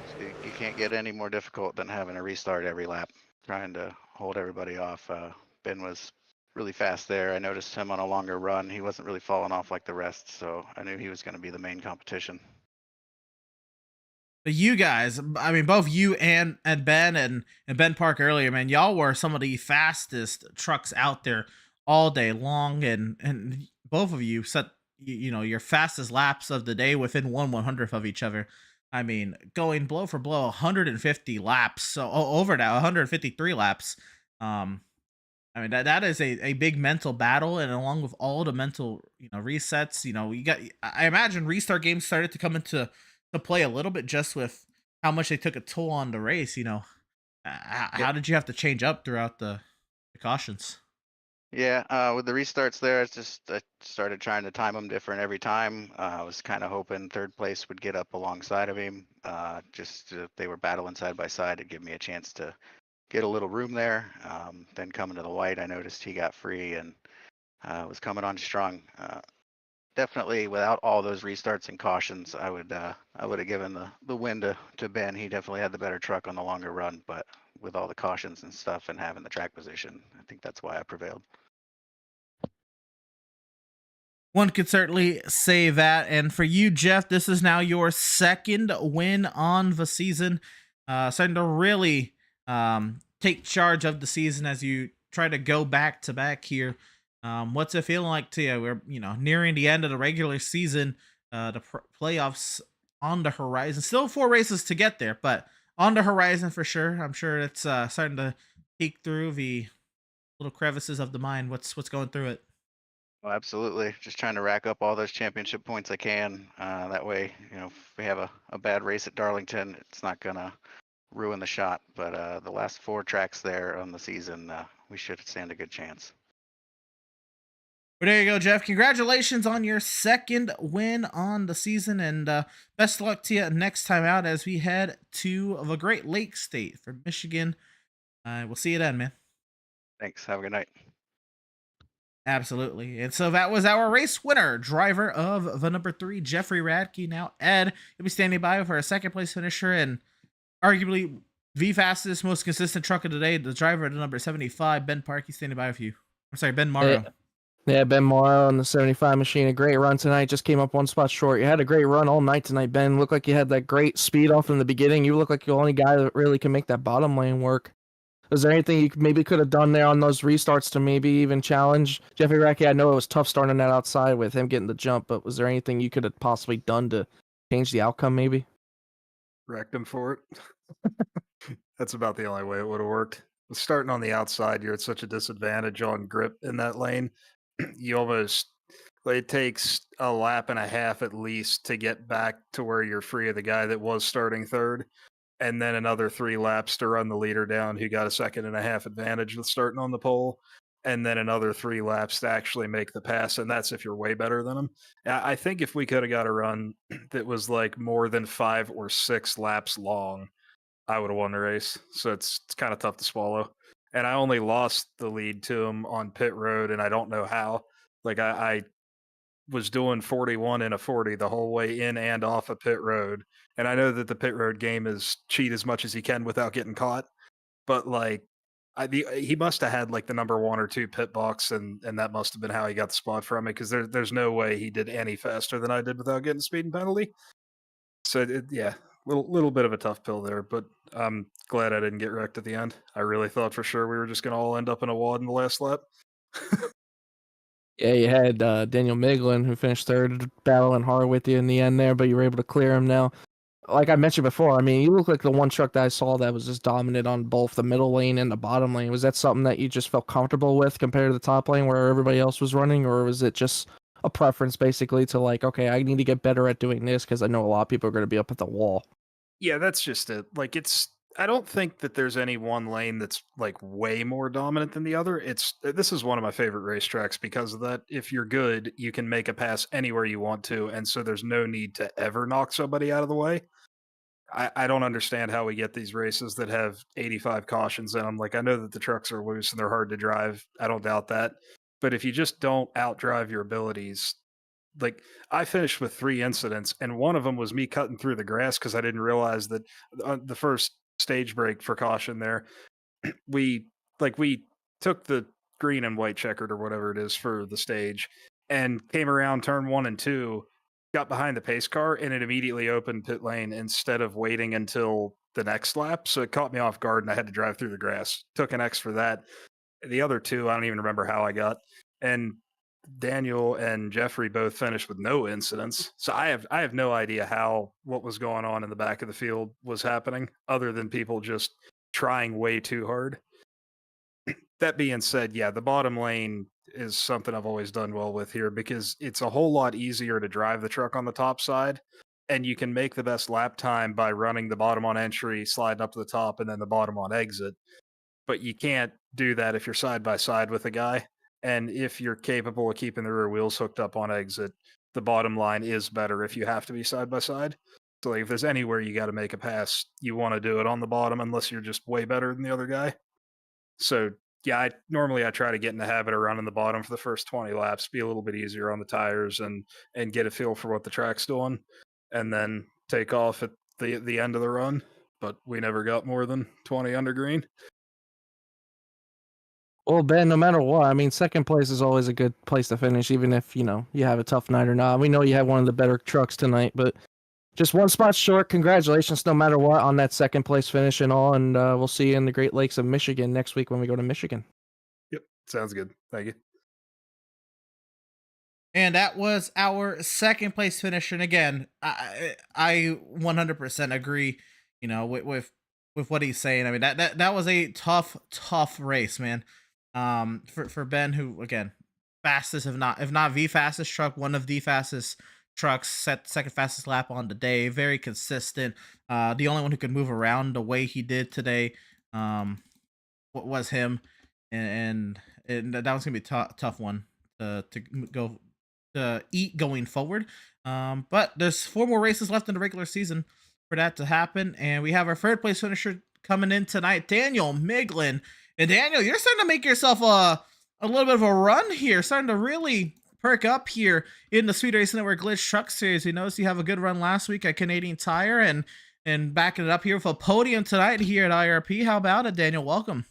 you can't get any more difficult than having a restart every lap, trying to hold everybody off. Ben was really fast there. I noticed him on a longer run. He wasn't really falling off like the rest, so I knew he was going to be the main competition. But you guys, I mean, both you and Ben and Ben Park earlier, man, y'all were some of the fastest trucks out there all day long, and both of you set your fastest laps of the day within 1/100th of each other. I mean, going blow for blow, 150 laps, so over now 153 laps. I mean that is a big mental battle, and along with all the mental resets, you got. I imagine restart games started to come into to play a little bit just with how much they took a toll on the race. How did you have to change up throughout the cautions? Yeah, with the restarts there, I started trying to time them different every time. I was kind of hoping third place would get up alongside of him. If they were battling side by side, it'd give me a chance to get a little room there. Then coming to the white, I noticed he got free and was coming on strong. Definitely, without all those restarts and cautions, I would have given the win to Ben. He definitely had the better truck on the longer run, but with all the cautions and stuff and having the track position, I think that's why I prevailed. One could certainly say that. And for you, Jeff, this is now your second win on the season. Starting to really take charge of the season as you try to go back to back here. What's it feeling like to you? We're nearing the end of the regular season. The playoffs on the horizon. Still 4 races to get there, but on the horizon for sure. I'm sure it's starting to peek through the little crevices of the mind. What's going through it? Oh, absolutely. Just trying to rack up all those championship points I can. That way, if we have a bad race at Darlington, it's not gonna ruin the shot. But the last 4 tracks there on the season, we should stand a good chance. Well, there you go, Jeff. Congratulations on your second win on the season, and best of luck to you next time out as we head to the Great Lakes State for Michigan. We'll see you then, man. Thanks. Have a good night. Absolutely. And so that was our race winner, driver of the number 3, Jeffrey Radke. Now, Ed, you'll be standing by for a second place finisher and arguably the fastest, most consistent truck of the day, the driver of the number 75, Ben Parkey, standing by with you. I'm sorry, Ben Morrow. Yeah, Ben Morrow on the 75 machine. A great run tonight. Just came up 1 spot short. You had a great run all night tonight, Ben. Looked like you had that great speed off in the beginning. You look like the only guy that really can make that bottom lane work. Was there anything you maybe could have done there on those restarts to maybe even challenge Jeffrey Radke? I know it was tough starting that outside with him getting the jump, but was there anything you could have possibly done to change the outcome maybe? Wrecked him for it. That's about the only way it would have worked. Starting on the outside, you're at such a disadvantage on grip in that lane. You almost, it takes a lap and a half at least to get back to where you're free of the guy that was starting third. And then another 3 laps to run the leader down who got a second and a half advantage with starting on the pole. And then another 3 laps to actually make the pass. And that's if you're way better than him. I think if we could have got a run that was like more than 5 or 6 laps long, I would have won the race. So it's kind of tough to swallow. And I only lost the lead to him on pit road, and I don't know how. Like I was doing 41 in a 40 the whole way in and off of pit road. And I know that the pit road game is cheat as much as you can without getting caught. But like he must have had like the number 1 or 2 pit box, and that must have been how he got the spot from it, because there's no way he did any faster than I did without getting a speeding penalty. So yeah, little bit of a tough pill there, but I'm glad I didn't get wrecked at the end. I really thought for sure we were just gonna all end up in a wad in the last lap. Yeah, you had Daniel Miglin, who finished third, battling hard with you in the end there, but you were able to clear him now. Like I mentioned before, I mean, you look like the one truck that I saw that was just dominant on both the middle lane and the bottom lane. Was that something that you just felt comfortable with compared to the top lane where everybody else was running, or was it just a preference basically to like, okay, I need to get better at doing this because I know a lot of people are going to be up at the wall? Yeah, that's just it. Like I don't think that there's any one lane that's like way more dominant than the other. This is one of my favorite racetracks because of that. If you're good, you can make a pass anywhere you want to, and so there's no need to ever knock somebody out of the way. I don't understand how we get these races that have 85 cautions in them. Like, I know that the trucks are loose and they're hard to drive. I don't doubt that. But if you just don't outdrive your abilities, like, I finished with 3 incidents, and one of them was me cutting through the grass because I didn't realize that the first stage break for caution there, we we took the green and white checkered or whatever it is for the stage and came around turn 1 and 2, got behind the pace car, and it immediately opened pit lane instead of waiting until the next lap. So it caught me off guard and I had to drive through the grass. Took an X for that. The other 2, I don't even remember how I got. And Daniel and Jeffrey both finished with no incidents. So I have no idea how what was going on in the back of the field was happening, other than people just trying way too hard. That being said, yeah, the bottom lane is something I've always done well with here because it's a whole lot easier to drive the truck on the top side, and you can make the best lap time by running the bottom on entry, sliding up to the top, and then the bottom on exit. But you can't do that if you're side by side with a guy. And if you're capable of keeping the rear wheels hooked up on exit, the bottom line is better if you have to be side by side. So like if there's anywhere you got to make a pass, you want to do it on the bottom unless you're just way better than the other guy. So yeah, I try to get in the habit of running the bottom for the first 20 laps, be a little bit easier on the tires and get a feel for what the track's doing, and then take off at the end of the run. But we never got more than 20 under green. Well, Ben, no matter what, I mean, second place is always a good place to finish, even if, you know, you have a tough night or not. We know you have one of the better trucks tonight, but just one spot short. Congratulations, no matter what, on that second place finish and all, and we'll see you in the Great Lakes of Michigan next week when we go to Michigan. Yep, sounds good. Thank you. And that was our second place finish. And again, I 100% agree, you know, with what he's saying. I mean, that was a tough race, man. For Ben, who again, fastest, if not the fastest truck, one of the fastest trucks, set second fastest lap on the day, very consistent. The only one who could move around the way he did today, was him, and that was gonna be a tough one to go to eat going forward. But there's 4 more races left in the regular season for that to happen, and we have our third place finisher coming in tonight, Daniel Miglin. And Daniel, you're starting to make yourself a little bit of a run here, starting to really perk up here in the Speed Racing Network Glytch Truck Series. We noticed you have a good run last week at Canadian Tire, and backing it up here with a podium tonight here at IRP. How about it, Daniel? Welcome.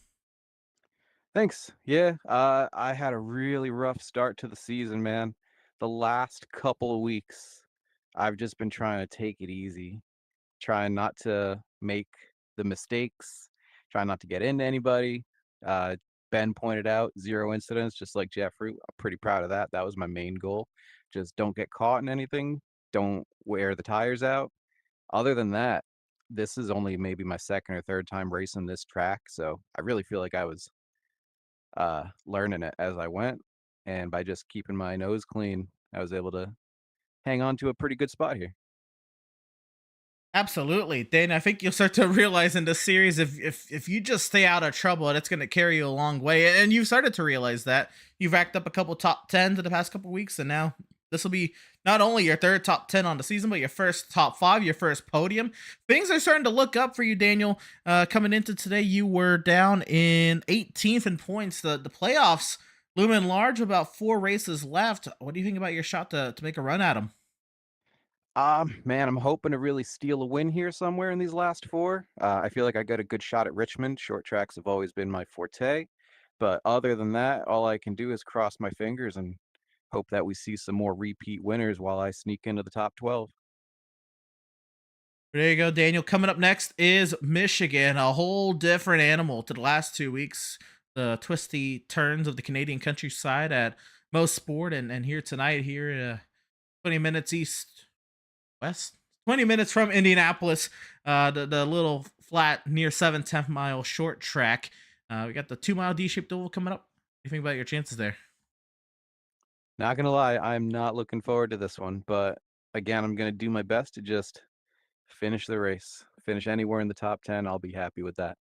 Thanks. Yeah, I had a really rough start to the season, man. The last couple of weeks, I've just been trying to take it easy, trying not to make the mistakes, trying not to get into anybody. Ben pointed out 0 incidents, just like Jeffrey. I'm pretty proud of that. That was my main goal. Just don't get caught in anything. Don't wear the tires out. Other than that, this is only maybe my second or third time racing this track, so I really feel like I was learning it as I went, and by just keeping my nose clean, I was able to hang on to a pretty good spot here. Absolutely, Dan. I think you'll start to realize in this series, if you just stay out of trouble, that's going to carry you a long way. And you've started to realize that you've racked up a couple top 10s in the past couple weeks, and now this will be not only your third top 10 on the season, but your first top 5, your first podium. Things are starting to look up for you, Daniel. Coming into today, you were down in 18th in points. The playoffs looming large, about 4 races left. What do you think about your shot to make a run at them? Man, I'm hoping to really steal a win here somewhere in these last four. I feel like I got a good shot at Richmond. Short tracks have always been my forte. But other than that, all I can do is cross my fingers and hope that we see some more repeat winners while I sneak into the top 12. There you go, Daniel. Coming up next is Michigan, a whole different animal to the last 2 weeks. The twisty turns of the Canadian countryside at most sport, and here tonight, here 20 minutes east west, 20 minutes from Indianapolis, the little flat near 7/10 mile short track. We got the 2 mile D-shaped oval coming up. What do you think about your chances there? Not gonna lie, I'm not looking forward to this one, but again, I'm gonna do my best to just finish the race. Finish anywhere in the top 10, I'll be happy with that.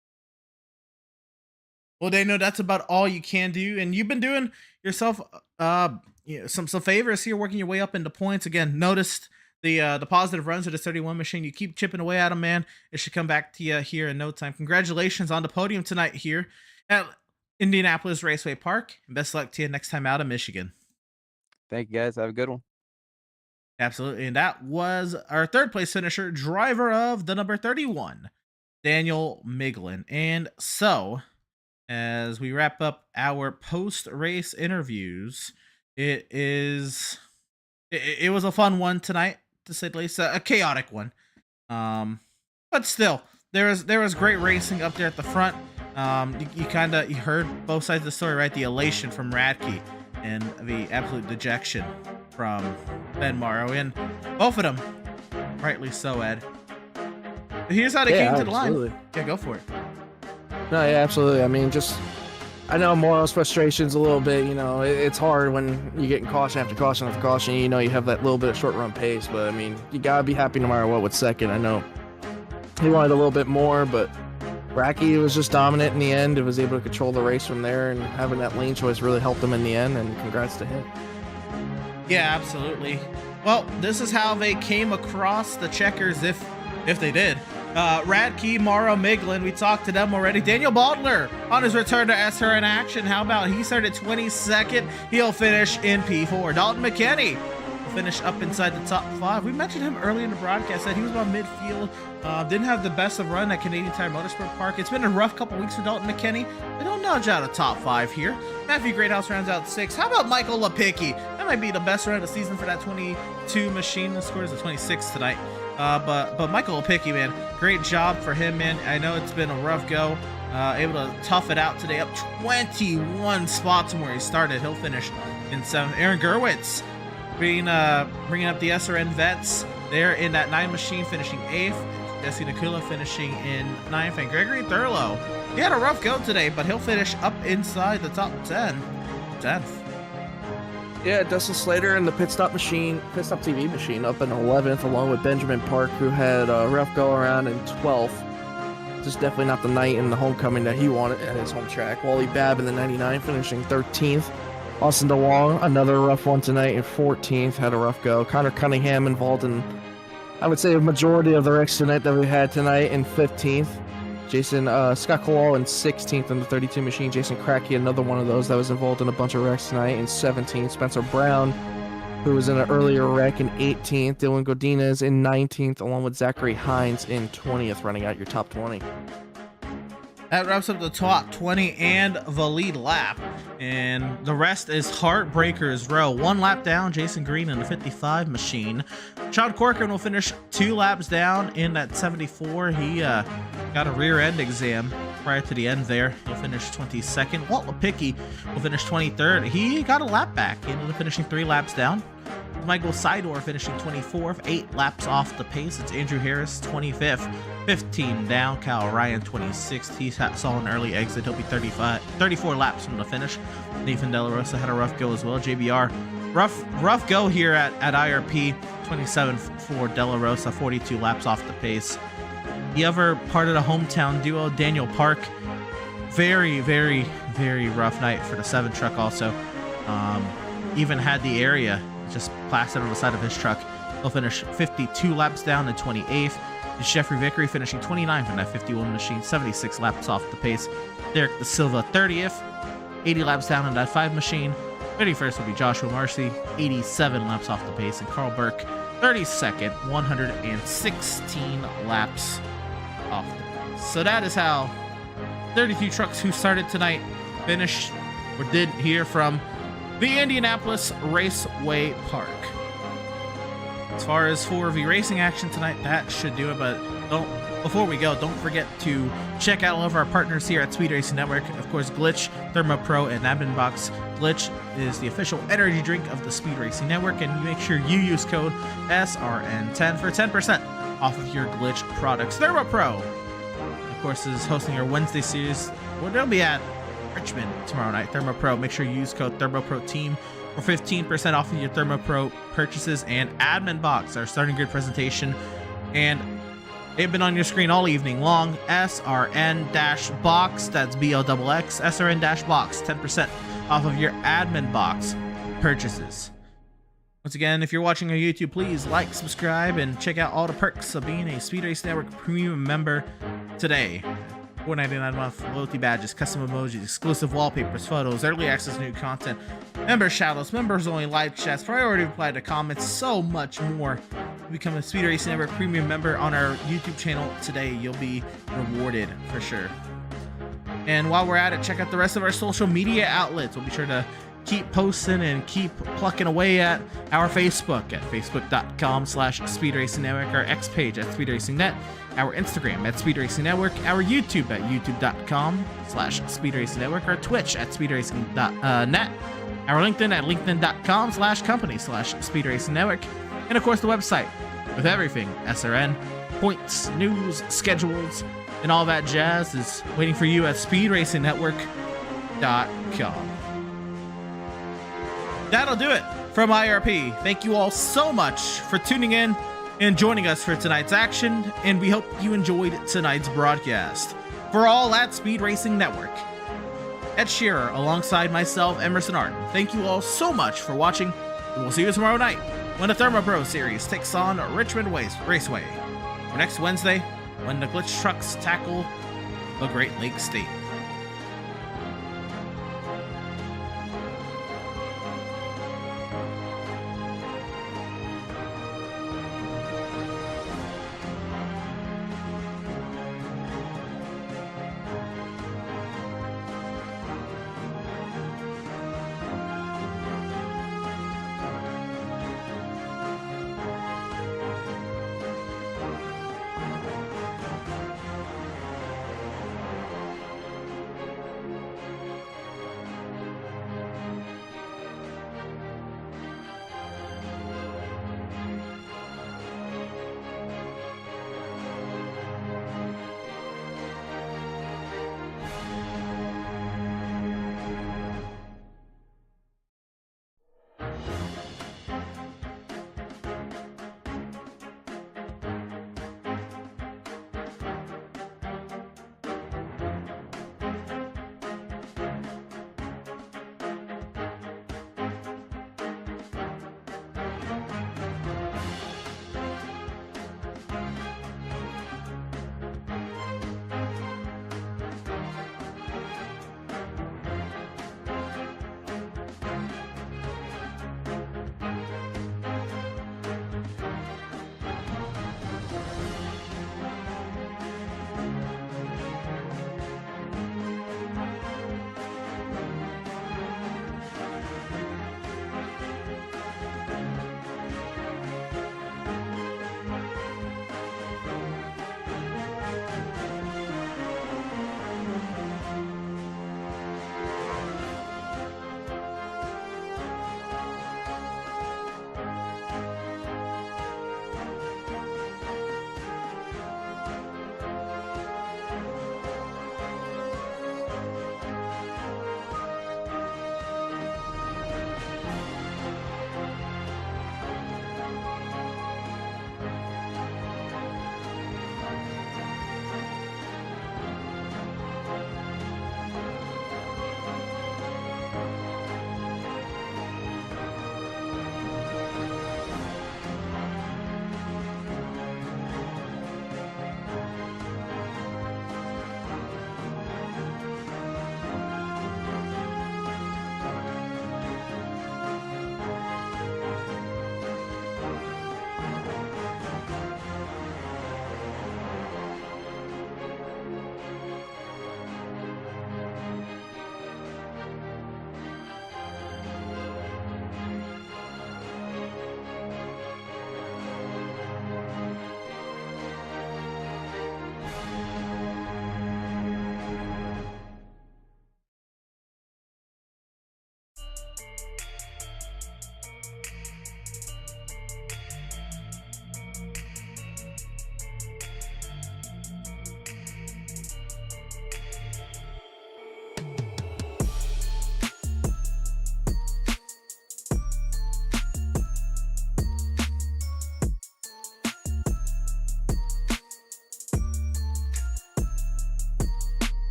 Well, Daniel, that's about all you can do, and you've been doing yourself some favors here, working your way up into points. Again, noticed the positive runs of the 31 machine. You keep chipping away at them, man. It should come back to you here in no time. Congratulations on the podium tonight here at Indianapolis Raceway Park. And best luck to you next time out of Michigan. Thank you guys. Have a good one. Absolutely. And that was our third place finisher, driver of the number 31, Daniel Miglin. And so, as we wrap up our post-race interviews, it was a fun one tonight, to say the least, a chaotic one. But still, there was great racing up there at the front. You heard both sides of the story, right? The elation from Radke and the absolute dejection from Ben Morrow, and both of them, rightly so, Ed. But here's how they came to the line. Yeah, go for it. No, yeah, absolutely. I mean, I know Morrow's frustration's a little bit, it's hard when you're getting caution after caution after caution. You have that little bit of short run pace, but I mean, you gotta be happy no matter what with second. I know he wanted a little bit more, but Radke was just dominant in the end. It was able to control the race from there, and having that lane choice really helped him in the end, and congrats to him. Yeah, absolutely. Well, this is how they came across the checkers, if they did. Radke, Morrow, Miglin, we talked to them already. Daniel Baldler on his return to SRN action. How about he started 22nd? He'll finish in P4. Dalton McKinney will finish up inside the top 5. We mentioned him early in the broadcast that he was on midfield. Didn't have the best of run at Canadian Tire Motorsport Park. It's been a rough couple weeks for Dalton McKinney, but he'll nudge out a top 5 here. Matthew Greathouse rounds out 6. How about Michael Lepicki? That might be the best run of the season for that 22 machine. The score is a 26 tonight. But Michael Lepicki, man, great job for him, man. I know it's been a rough go. Able to tough it out today, up 21 spots from where he started. He'll finish in 7th. Aaron Gerwitz bringing up the SRN vets there in that 9 machine, finishing 8th. Jesse Nakula finishing in 9th, and Gregory Thurlow, he had a rough go today, but he'll finish up inside the top 10. 10th. Yeah, Dustin Slater and the Pit Stop TV machine up in 11th, along with Benjamin Park, who had a rough go around in 12th. Just definitely not the night and the homecoming that he wanted at his home track. Wally Babb in the 99, finishing 13th. Austin DeWong, another rough one tonight, in 14th, had a rough go. Connor Cunningham involved in, I would say, a majority of the wrecks tonight that we had tonight, in 15th. Scott Colwell in 16th in the 32 machine. Jason Cracky, another one of those that was involved in a bunch of wrecks tonight, in 17th. Spencer Brown, who was in an earlier wreck, in 18th. Dylan Godinez in 19th, along with Zachary Hines in 20th, running out your top 20. That wraps up the top 20 and the lead lap. And the rest is Heartbreakers Row. 1 lap down, Jason Green in the 55 machine. Sean Corcoran will finish 2 laps down in that 74. He got a rear end exam prior to the end there. He'll finish 22nd. Walt Lepicki will finish 23rd. He got a lap back, ended up finishing 3 laps down. Michael Sidor finishing 24th, 8 laps off the pace. It's Andrew Harris, 25th, 15 down. Kyle Ryan, 26th. He saw an early exit. He'll be 34 laps from the finish. Nathan De La Rosa had a rough go as well. JBR, rough go here at IRP. 27 for De La Rosa, 42 laps off the pace. The other part of the hometown duo, Daniel Park, very, very, very rough night for the 7 truck also. Even had the area just plastered on the side of his truck. He'll finish 52 laps down and 28th. Jeffrey Vickery finishing 29th in that 51 machine, 76 laps off the pace. Derek Da Silva 30th, 80 laps down in that 5 machine. 31st will be Joshua Marcy, 87 laps off the pace, and Carl Burke, 32nd, 116 laps off the pace. So that is how 32 trucks who started tonight finished or did hear from the Indianapolis Raceway Park. As far as full review racing action tonight, that should do it. But before we go, don't forget to check out all of our partners here at Speed Racing Network. Of course, Glytch, Thermo Pro, and Admin Box. Glytch is the official energy drink of the Speed Racing Network, and you make sure you use code SRN10 for 10% off of your Glytch products. Thermo Pro, of course, is hosting our Wednesday series, where they'll be at Richmond tomorrow night. Thermo Pro, make sure you use code ThermoProTeam for 15% off of your Thermo Pro purchases. And Admin Box, our starting grid presentation, and they've been on your screen all evening long. SRN-Box, that's BLXX, SRN-Box, 10% off of your Admin Box purchases. Once again, if you're watching on YouTube, please like, subscribe, and check out all the perks of being a Speed Racing Network premium member today. $4.99 a month, loyalty badges, custom emojis, exclusive wallpapers, photos, early access new content, member shoutouts, members only live chats, priority reply to comments, so much more. Become a Speed Racing Network premium member on our YouTube channel today. You'll be rewarded for sure. And while we're at it, check out the rest of our social media outlets. We'll be sure to keep posting and keep plucking away at our Facebook at facebook.com/Speed Racing Network, our X page at Speed Racing Net, our Instagram at Speed Racing Network, our YouTube at youtube.com/Speed Racing Network, our Twitch at Speed Racing Net, our LinkedIn at linkedin.com/company/Speed Racing Network, and of course the website with everything SRN, points, news, schedules, and all that jazz is waiting for you at speedracingnetwork.com. That'll do it from IRP. Thank you all so much for tuning in and joining us for tonight's action, and we hope you enjoyed tonight's broadcast. For all at Speed Racing Network, Ed Shearer alongside myself, Emerson Arden, thank you all so much for watching, and we'll see you tomorrow night when the Thermo Pro Series takes on Richmond Raceway, or next Wednesday when the Glytch trucks tackle the Great Lakes State.